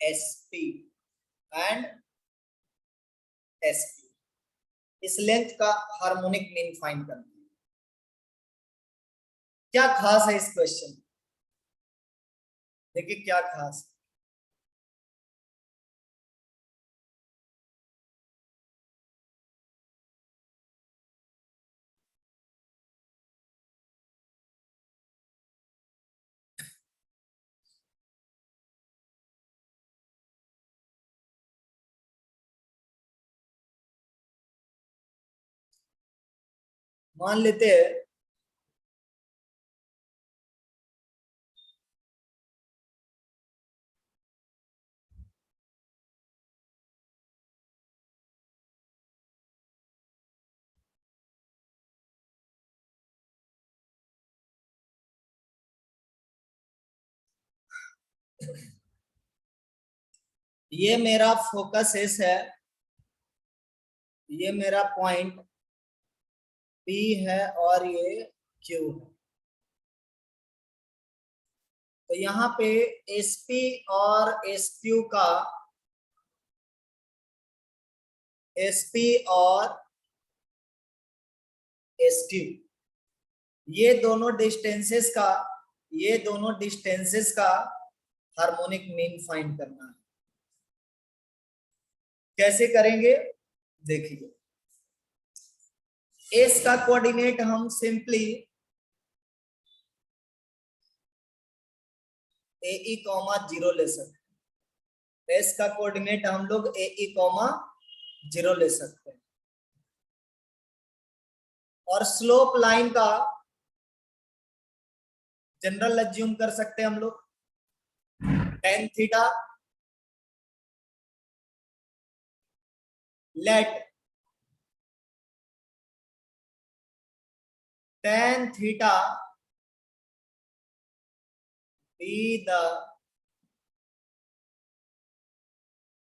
A: SP and SP। इस length का harmonic mean find करना है। क्या खास है इस question, देखिए क्या खास है। मान लेते हैं ये मेरा फोकस एस है, ये मेरा पॉइंट P है और ये Q है। तो यहाँ पे SP और SQ का SP और SQ ये दोनों डिस्टेंसेस का हार्मोनिक मीन फाइंड करना है। कैसे करेंगे देखिए, एस का कोऑर्डिनेट हम सिंपली AE, 0 ले सकते हैं। एस का कोऑर्डिनेट हम लोग AE, 0 ले सकते हैं। और स्लोप लाइन का जनरल एज्यूम कर सकते हैं हम लोग tan theta, let tan theta be the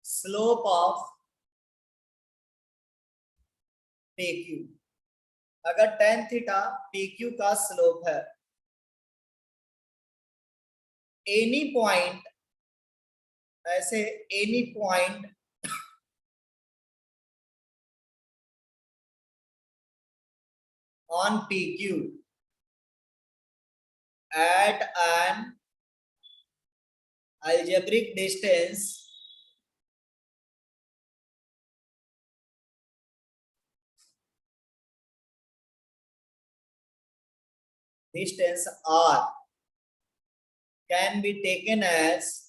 A: slope of PQ। अगर tan थीटा PQ का स्लोप है, any point on PQ at an algebraic distance R can be taken as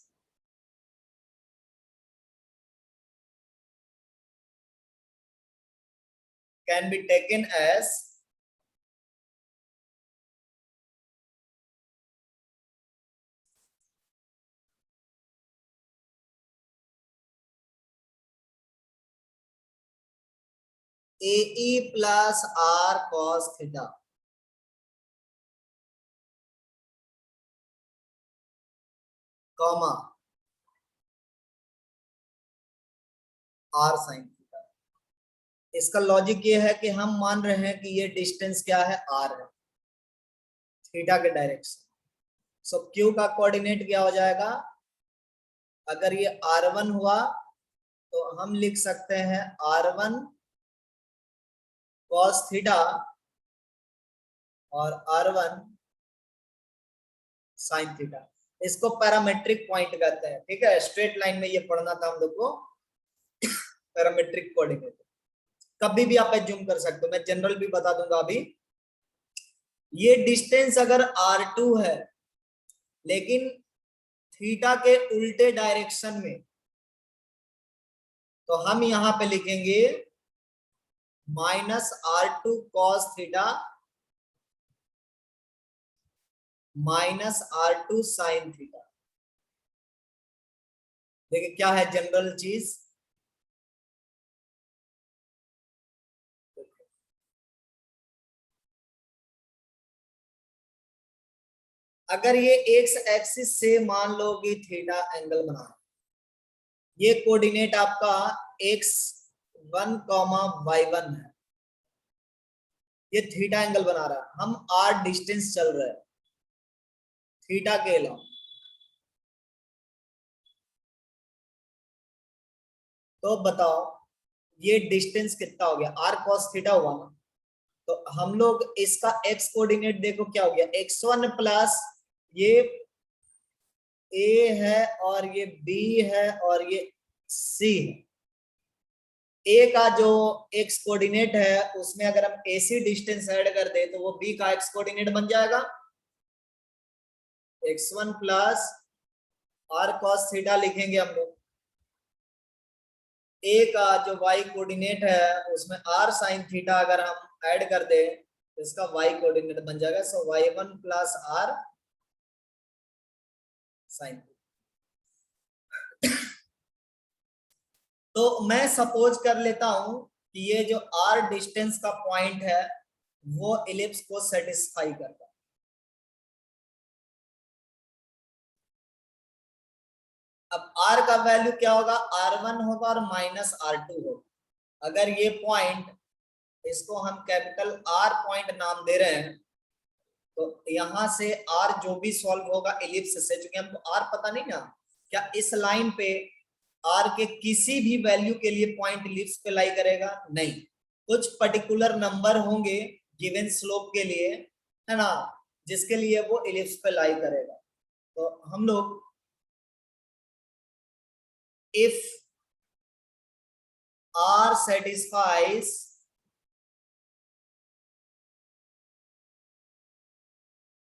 A: AE plus R cos theta, comma R sin theta. इसका logic ये है कि हम मान रहे हैं कि ये डिस्टेंस क्या है, R है, थीटा के डायरेक्शन। सो Q का कोऑर्डिनेट क्या हो जाएगा, अगर ये R1 हुआ तो हम लिख सकते हैं R1 cos थीटा और R1 sin थीटा। इसको पैरामेट्रिक पॉइंट कहते हैं, ठीक है। स्ट्रेट लाइन में ये पढ़ना था हम लोग को, पैरामेट्रिक कोऑर्डिनेट। कभी भी आप एज्यूम कर सकते हो, मैं जनरल भी बता दूंगा अभी। ये डिस्टेंस अगर R2 है लेकिन थीटा के उल्टे डायरेक्शन में, तो हम यहां पे लिखेंगे -R2 cos theta -R2 sin theta. देखिए क्या है जनरल चीज, अगर ये एक्स एक्सिस से मान लो कि थीटा एंगल बना रहा है, ये कोऑर्डिनेट आपका x1, y1 है, ये थीटा एंगल बना रहा है, हम r डिस्टेंस चल रहे हैं थीटा के अलावा, तो बताओ ये डिस्टेंस कितना हो गया, r cos थीटा हुआ ना। तो हम लोग इसका x कोऑर्डिनेट देखो क्या हो गया, x1 प्लस ये a है और ये b है और ये c है। a का जो x कोऑर्डिनेट है उसमें अगर हम ac डिस्टेंस ऐड कर दे तो वो b का x कोऑर्डिनेट बन जाएगा x1 plus r cos theta लिखेंगे हम लोग। a का जो y कोऑर्डिनेट है उसमें r sin थीटा अगर हम ऐड कर दे तो इसका y कोऑर्डिनेट बन जाएगा, सो y1 प्लस r sin। तो मैं सपोज कर लेता हूं कि ये जो r डिस्टेंस का पॉइंट है वो इलिप्स को सेटिस्फाई करता है। अब r का वैल्यू क्या होगा, r1 होगा और माइनस r2 होगा। अगर ये पॉइंट, इसको हम कैपिटल R पॉइंट नाम दे रहे हैं, तो यहां से R जो भी सॉल्व होगा इलिप्स से, क्योंकि हमको R पता नहीं ना, क्या इस लाइन पे R के किसी भी वैल्यू के लिए पॉइंट इलिप्स पे लाई करेगा, नहीं, कुछ पर्टिकुलर नंबर होंगे गिवन स्लोप के लिए, है ना, जिसके लिए वो इलिप्स पे लाई करेगा। तो हम लोग if R satisfies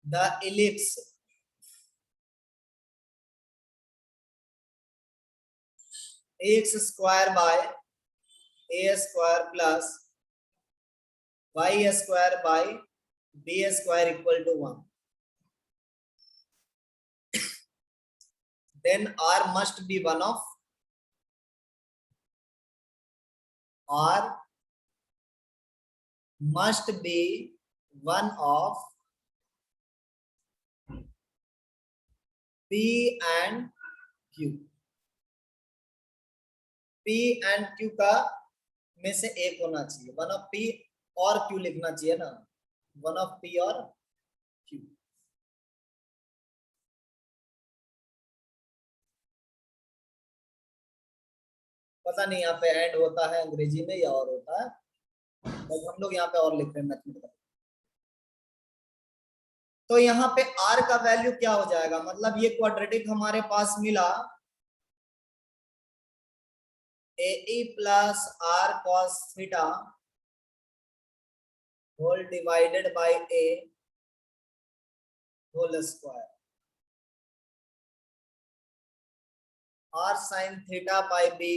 A: the ellipse x square by a square plus y square by b square equal to 1, then R must be one of R must be one of P and Q। P and Q का में से एक होना चाहिए, one of P और Q लिखना चाहिए ना, वन ऑफ P और Q। पता नहीं यहाँ पे एंड होता है अंग्रेजी में या और होता है, तो हम लोग यहाँ पे और लिख रहे हैं मैथमेटिकल। तो यहाँ पे R का वैल्यू क्या हो जाएगा, मतलब ये क्वाड्रेटिक हमारे पास मिला AE plus R cos theta whole divided by A whole square, R sin theta by B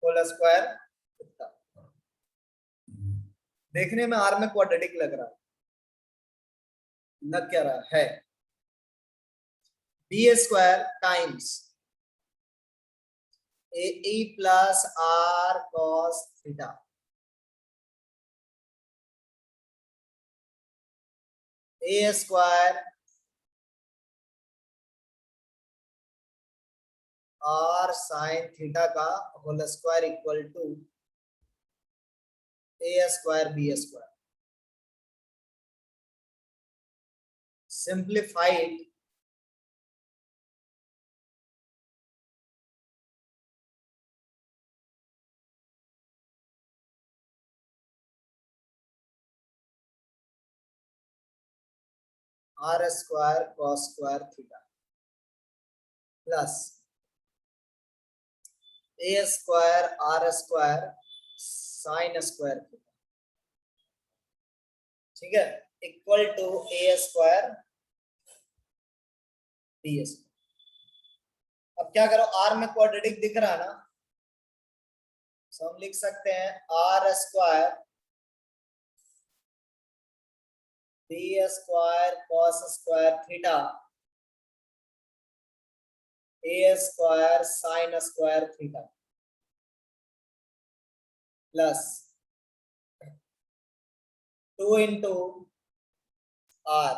A: whole square. देखने में R में क्वाड्रेटिक लग रहा है, लग क्या रहा है, B square times AE plus R cos theta, A square R sin theta का whole square equal to A square B square. Simplified R square cos square theta plus A square R square sine square theta, ठीक है, equal to A square B square. अब क्या करो, R में quadratic दिख रहा है ना, तो हम लिख सकते हैं R square B square cos square theta A square sine square theta plus 2 into R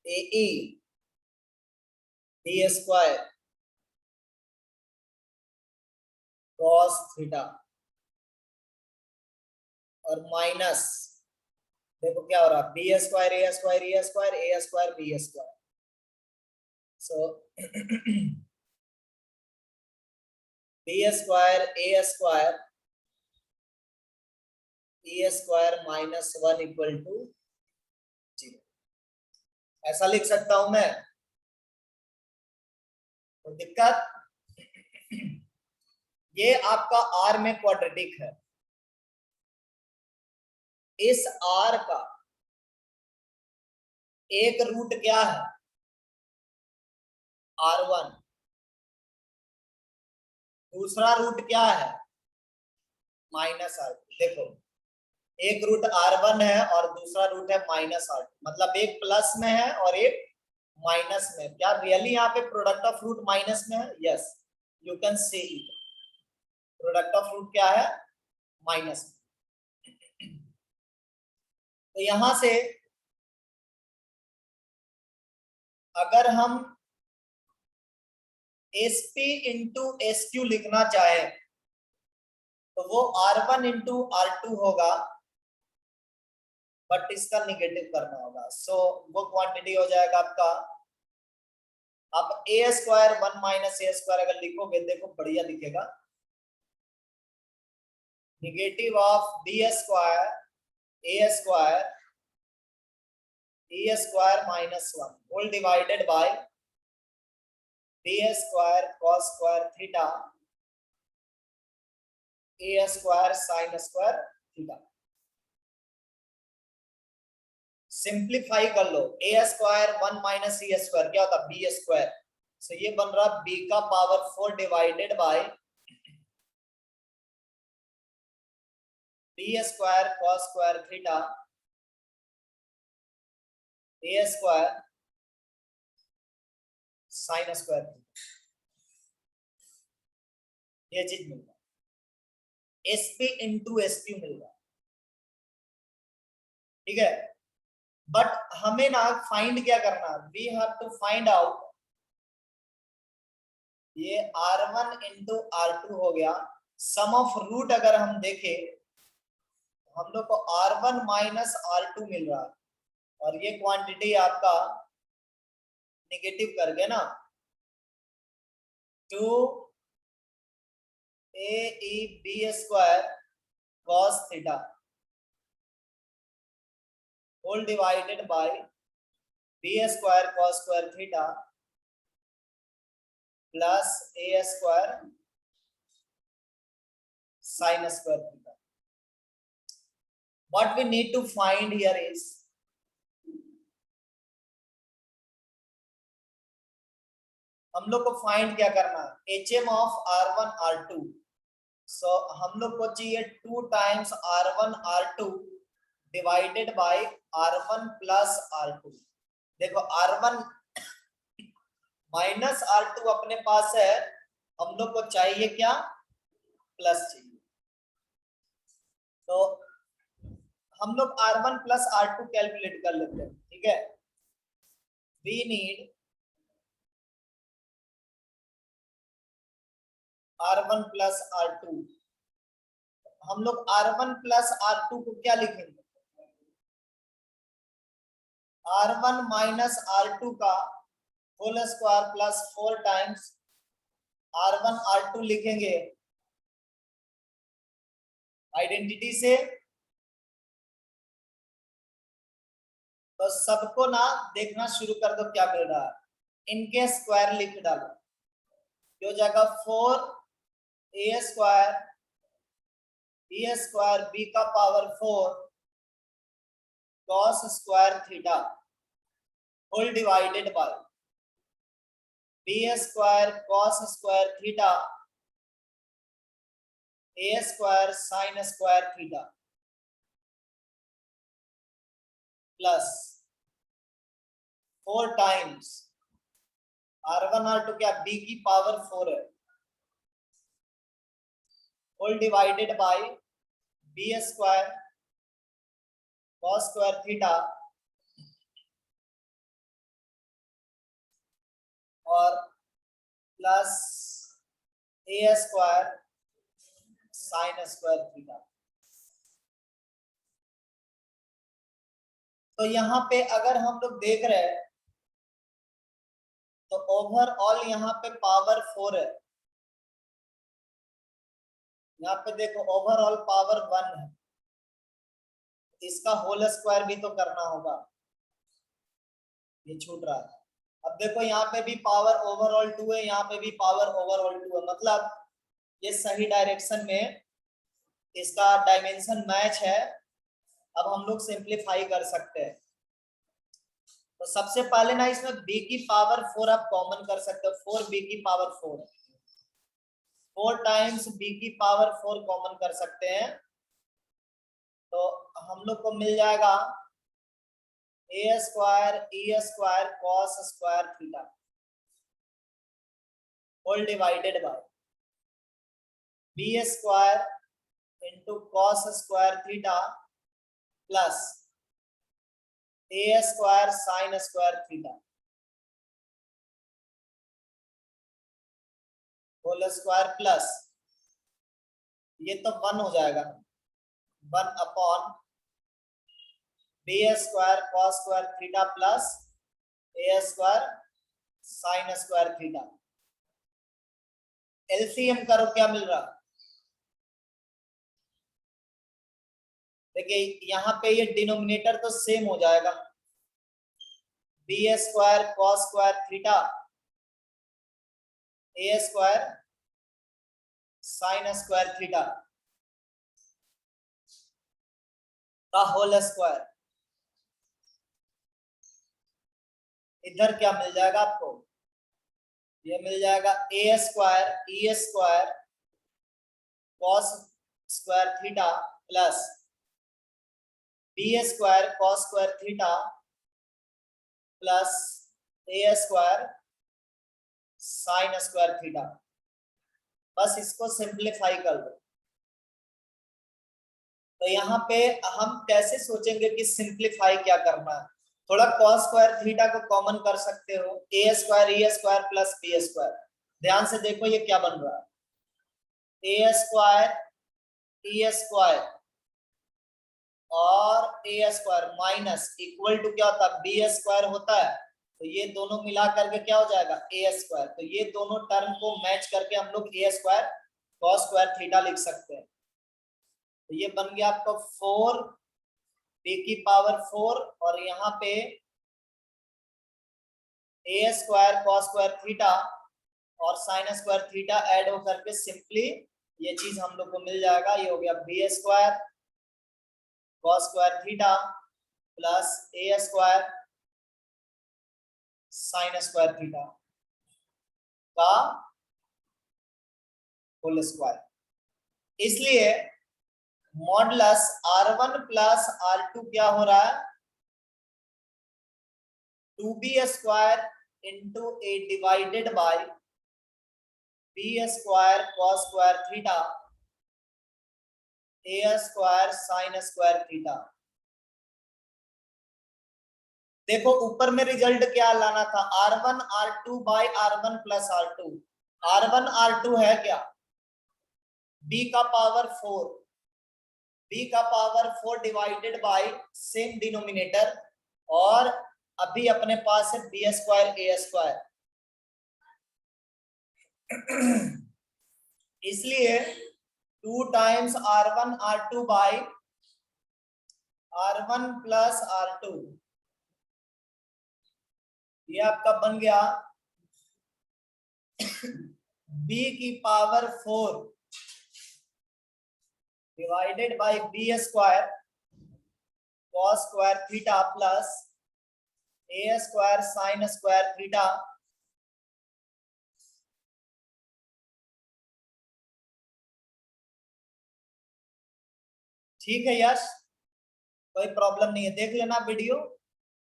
A: A E D square cos theta और माइनस, देखो क्या हो रहा है, B square A square E square A square B square. So B square A square E square minus 1 equal to 0, ऐसा लिख सकता हूं मैं। तो दिक्कत ये आपका आर में क्वाड्रेटिक है, इस आर का एक रूट क्या है, R1, दूसरा रूट क्या है, माइनस R2। देखो एक रूट R1 है और दूसरा रूट है माइनस R2, मतलब एक प्लस में है और एक माइनस में। क्या रियली यहाँ पे प्रोडक्ट ऑफ रूट माइनस में है? Yes, you can say it, product of root क्या है, माइनस में। तो यहां से अगर हम SP इंटू SQ लिखना चाहे तो वो R1 इंटू R2 होगा, बट इसका निगेटिव करना होगा। सो वो क्वांटिटी हो जाएगा आपका, आप A square 1 minus A square अगर लिखोगे, देखो बढ़िया दिखेगा, negative of B square A square E square minus 1 whole divided by B square cos square theta A square sine square theta. Simplify कर लो, A square 1 minus E square क्या होता है, बी स्क्वायर। सो ये बन रहा बी का power 4 divided by B square cos square theta A square sine square theta. ये चीज मिल रहा, एसपी इंटू एसक्यू मिल रहा, ठीक है। बट हमें ना फाइंड क्या करना, we have to find out, ये R1 इंटू R2 हो गया, सम ऑफ रूट अगर हम देखें हम लोग को R1 माइनस R2 मिल रहा है, और ये क्वांटिटी आपका निगेटिव करके ना 2 AEB square cos theta whole divided by B square cos square theta plus A square sine square theta. What we need to find here is हम लोग को फाइंड क्या करना है, HM ऑफ R1 R2। सो हम लोग को चाहिए 2 times R1 R2 divided by R1 plus R2। देखो R1 माइनस R2 अपने पास है, हम लोग को चाहिए क्या, प्लस चाहिए। तो हम लोग R1 प्लस R2 कैलकुलेट कर लेते हैं, ठीक है। We need R1 plus R2, हम लोग R1 प्लस R2 को क्या लिखेंगे, R1 माइनस R2 का whole square plus 4 times R1 R2 लिखेंगे आइडेंटिटी से। तो सबको ना देखना शुरू कर दो क्या मिल रहा है, इनके स्क्वायर लिख डालो, जो जगह 4 A square B square B का power 4 cos square theta whole divided by B square cos square theta A square sine square theta plus 4 times R1 R2 क्या b की पावर 4 है whole divided by B square cos square theta और plus A square sine square theta. तो यहाँ पे अगर हम लोग देख रहे हैं तो ओवरऑल यहाँ पे पावर 4 है, यहाँ पे देखो ओवरऑल पावर 1 है, इसका होल स्क्वायर भी तो करना होगा, ये छूट रहा है। अब देखो यहाँ पे भी पावर ओवरऑल 2 है, यहाँ पे भी पावर ओवरऑल 2 है, मतलब ये सही डायरेक्शन में इसका डायमेंशन मैच है। अब हम लोग सिंप्लीफाई कर सकते हैं। तो सबसे पहले ना इसमें b की पावर 4 आप कॉमन कर सकते हो, 4b की पावर 4, 4 टाइम्स b की पावर 4 कॉमन कर सकते हैं। तो हम लोग को मिल जाएगा A square E square cos square theta whole divided by B square into cos square theta plus A square sine square theta whole square plus ये तो 1 हो जाएगा, 1 upon B square cos square theta plus A square sine square theta. LCM करो क्या मिल रहा, देखिए यहाँ पे ये डिनोमिनेटर तो सेम हो जाएगा, B square cos square theta A square sine square theta का होल स्क्वायर। इधर क्या मिल जाएगा आपको, ये मिल जाएगा A square E square cos square theta plus B square cos square theta plus A square sine square theta. बस इसको सिंप्लीफाई कर दो। तो यहाँ पे हम कैसे सोचेंगे कि सिंप्लीफाई क्या करना है, थोड़ा कॉस स्क्वायर थीटा को कॉमन कर सकते हो, ए square E square plus B square. ध्यान से देखो ये क्या बन रहा है, ए स्क्वायर ई स्क्वायर और A square minus equal to क्या होता है, बी स्क्वायर होता है। तो ये दोनों मिला करके क्या हो जाएगा, ए स्क्वायर। तो ये दोनों टर्म को मैच करके हम लोग ए स्क्वायर कॉस स्क्वायर थीटा लिख सकते हैं। तो ये बन गया आपका 4 बी की पावर 4 और यहाँ पे ए स्क्वायर कॉस स्क्वायर थीटा और साइन स्क्वायर थीटा ऐड होकर के सिंपली ये चीज हम लोग को मिल जाएगा। ये हो गया B square cos square theta plus A square sine square theta का होल स्क्वायर। इसलिए मॉडुलस R1 प्लस R2 क्या हो रहा है, 2b square into A divided by B square cos square theta A square sine square theta. देखो ऊपर में result क्या लाना था, R1 R2 bye R1 plus R2। R1 R2 है क्या, b का पावर 4, b का power 4 divided by same denominator और अभी अपने पास है बी स्क्वायर ए स्क्वायर। इसलिए 2 times R1 R2 bye R1 plus R2, ये आपका बन गया b की power 4 divided by B square cos square theta plus A square sine square theta. ठीक है यश, कोई प्रॉब्लम नहीं है, देख लेना वीडियो।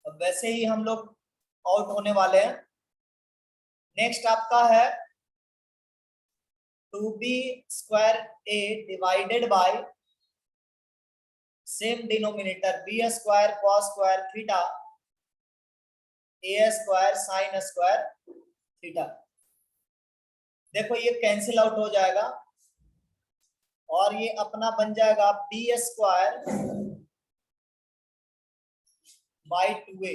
A: वैसे ही हम लोग आउट होने वाले हैं। नेक्स्ट आपका है 2b square a divided by same denominator B square cos square theta A square sine square theta. देखो ये कैंसिल आउट हो जाएगा और ये अपना बन जाएगा बी स्क्वायर बाई 2a।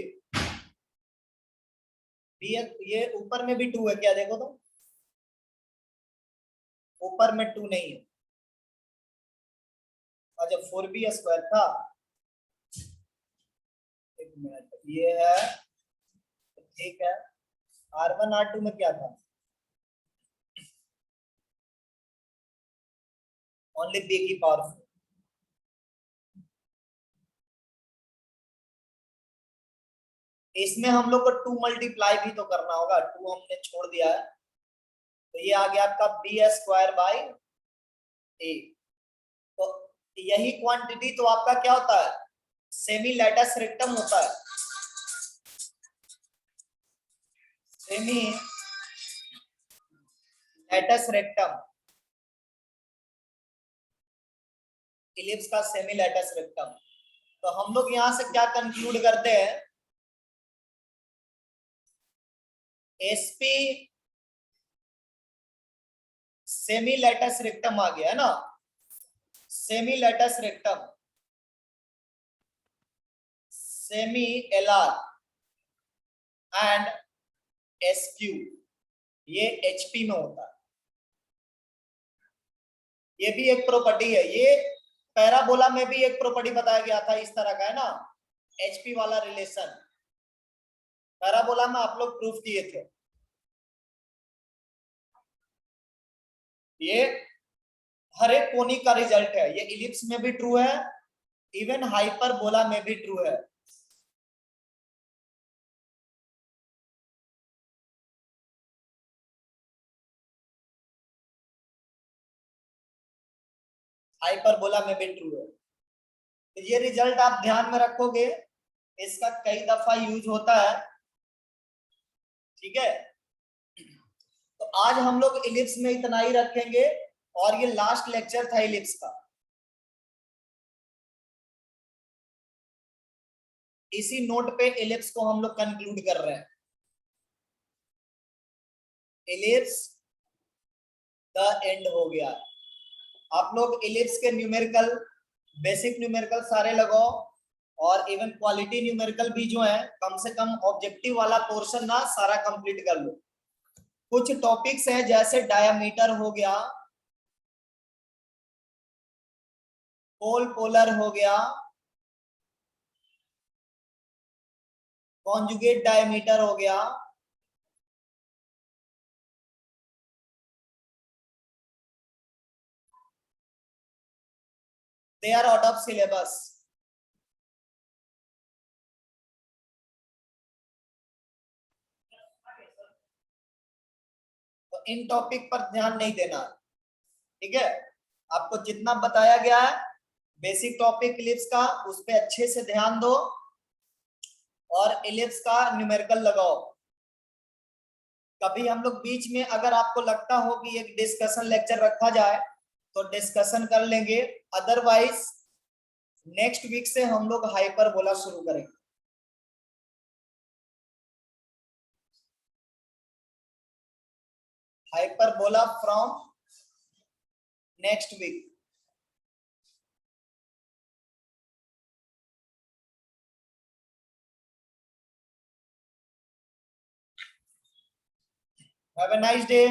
A: ये ऊपर में भी 2 है क्या, देखो तो ऊपर में 2 नहीं है। और जब 4b स्क्वायर था, एक मिनट, ये है ठीक है। R1 R2 में क्या था, ओनली b की पावर 4। इसमें हम लोग को 2 मल्टीप्लाई भी तो करना होगा, 2 हमने छोड़ दिया है, तो ये आ गया आपका बी स्क्वायर बाई ए। तो यही क्वांटिटी तो आपका क्या होता है, सेमी लैटिस रेक्टम होता है। सेमी लैटिस रेक्टम, इलिप्स का सेमी लैटिस रेक्टम। तो हम लोग यहां से क्या कंक्लूड करते हैं, एसपी सेमी लैटिस रेक्टम आ गया है ना, semi lattice rectum, semi LR and SQ, ये एचपी में होता है। ये भी एक प्रॉपर्टी है, ये पैराबोला में भी एक प्रॉपर्टी बताया गया था, इस तरह का है ना, एचपी वाला रिलेशन पैराबोला में आप लोग प्रूफ किए थे। ये हर एक कोनिक का रिजल्ट है, ये इलिप्स में भी ट्रू है, इवन हाइपरबोला में भी ट्रू है। हाइपरबोला में भी ट्रू है। तो ये रिजल्ट आप ध्यान में रखोगे, इसका कई दफा यूज होता है, ठीक है। तो आज हम लोग इलिप्स में इतना ही रखेंगे और ये लास्ट लेक्चर था इलिप्स का। इसी नोट पे इलिप्स को हम लोग कंक्लूड कर रहे हैं। इलिप्स द एंड हो गया। आप लोग इलिप्स के न्यूमेरिकल, बेसिक न्यूमेरिकल सारे लगाओ और इवन क्वालिटी न्यूमेरिकल भी जो है, कम से कम ऑब्जेक्टिव वाला पोर्शन ना सारा कंप्लीट कर लो। कुछ टॉपिक्स हैं जैसे डायामीटर हो गया, पोल पोलर हो गया, कॉन्जुगेट डायमीटर हो गया, they are out of syllabus. तो इन टॉपिक पर ध्यान नहीं देना, ठीक है। आपको जितना बताया गया है बेसिक टॉपिक इलिप्स का, उस पर अच्छे से ध्यान दो और इलिप्स का न्यूमेरिकल लगाओ। कभी हम लोग बीच में अगर आपको लगता हो कि एक डिस्कशन लेक्चर रखा जाए तो डिस्कशन कर लेंगे, अदरवाइज नेक्स्ट वीक से हम लोग हाइपरबोला शुरू करेंगे। Hyperbola from next week. Have a nice day.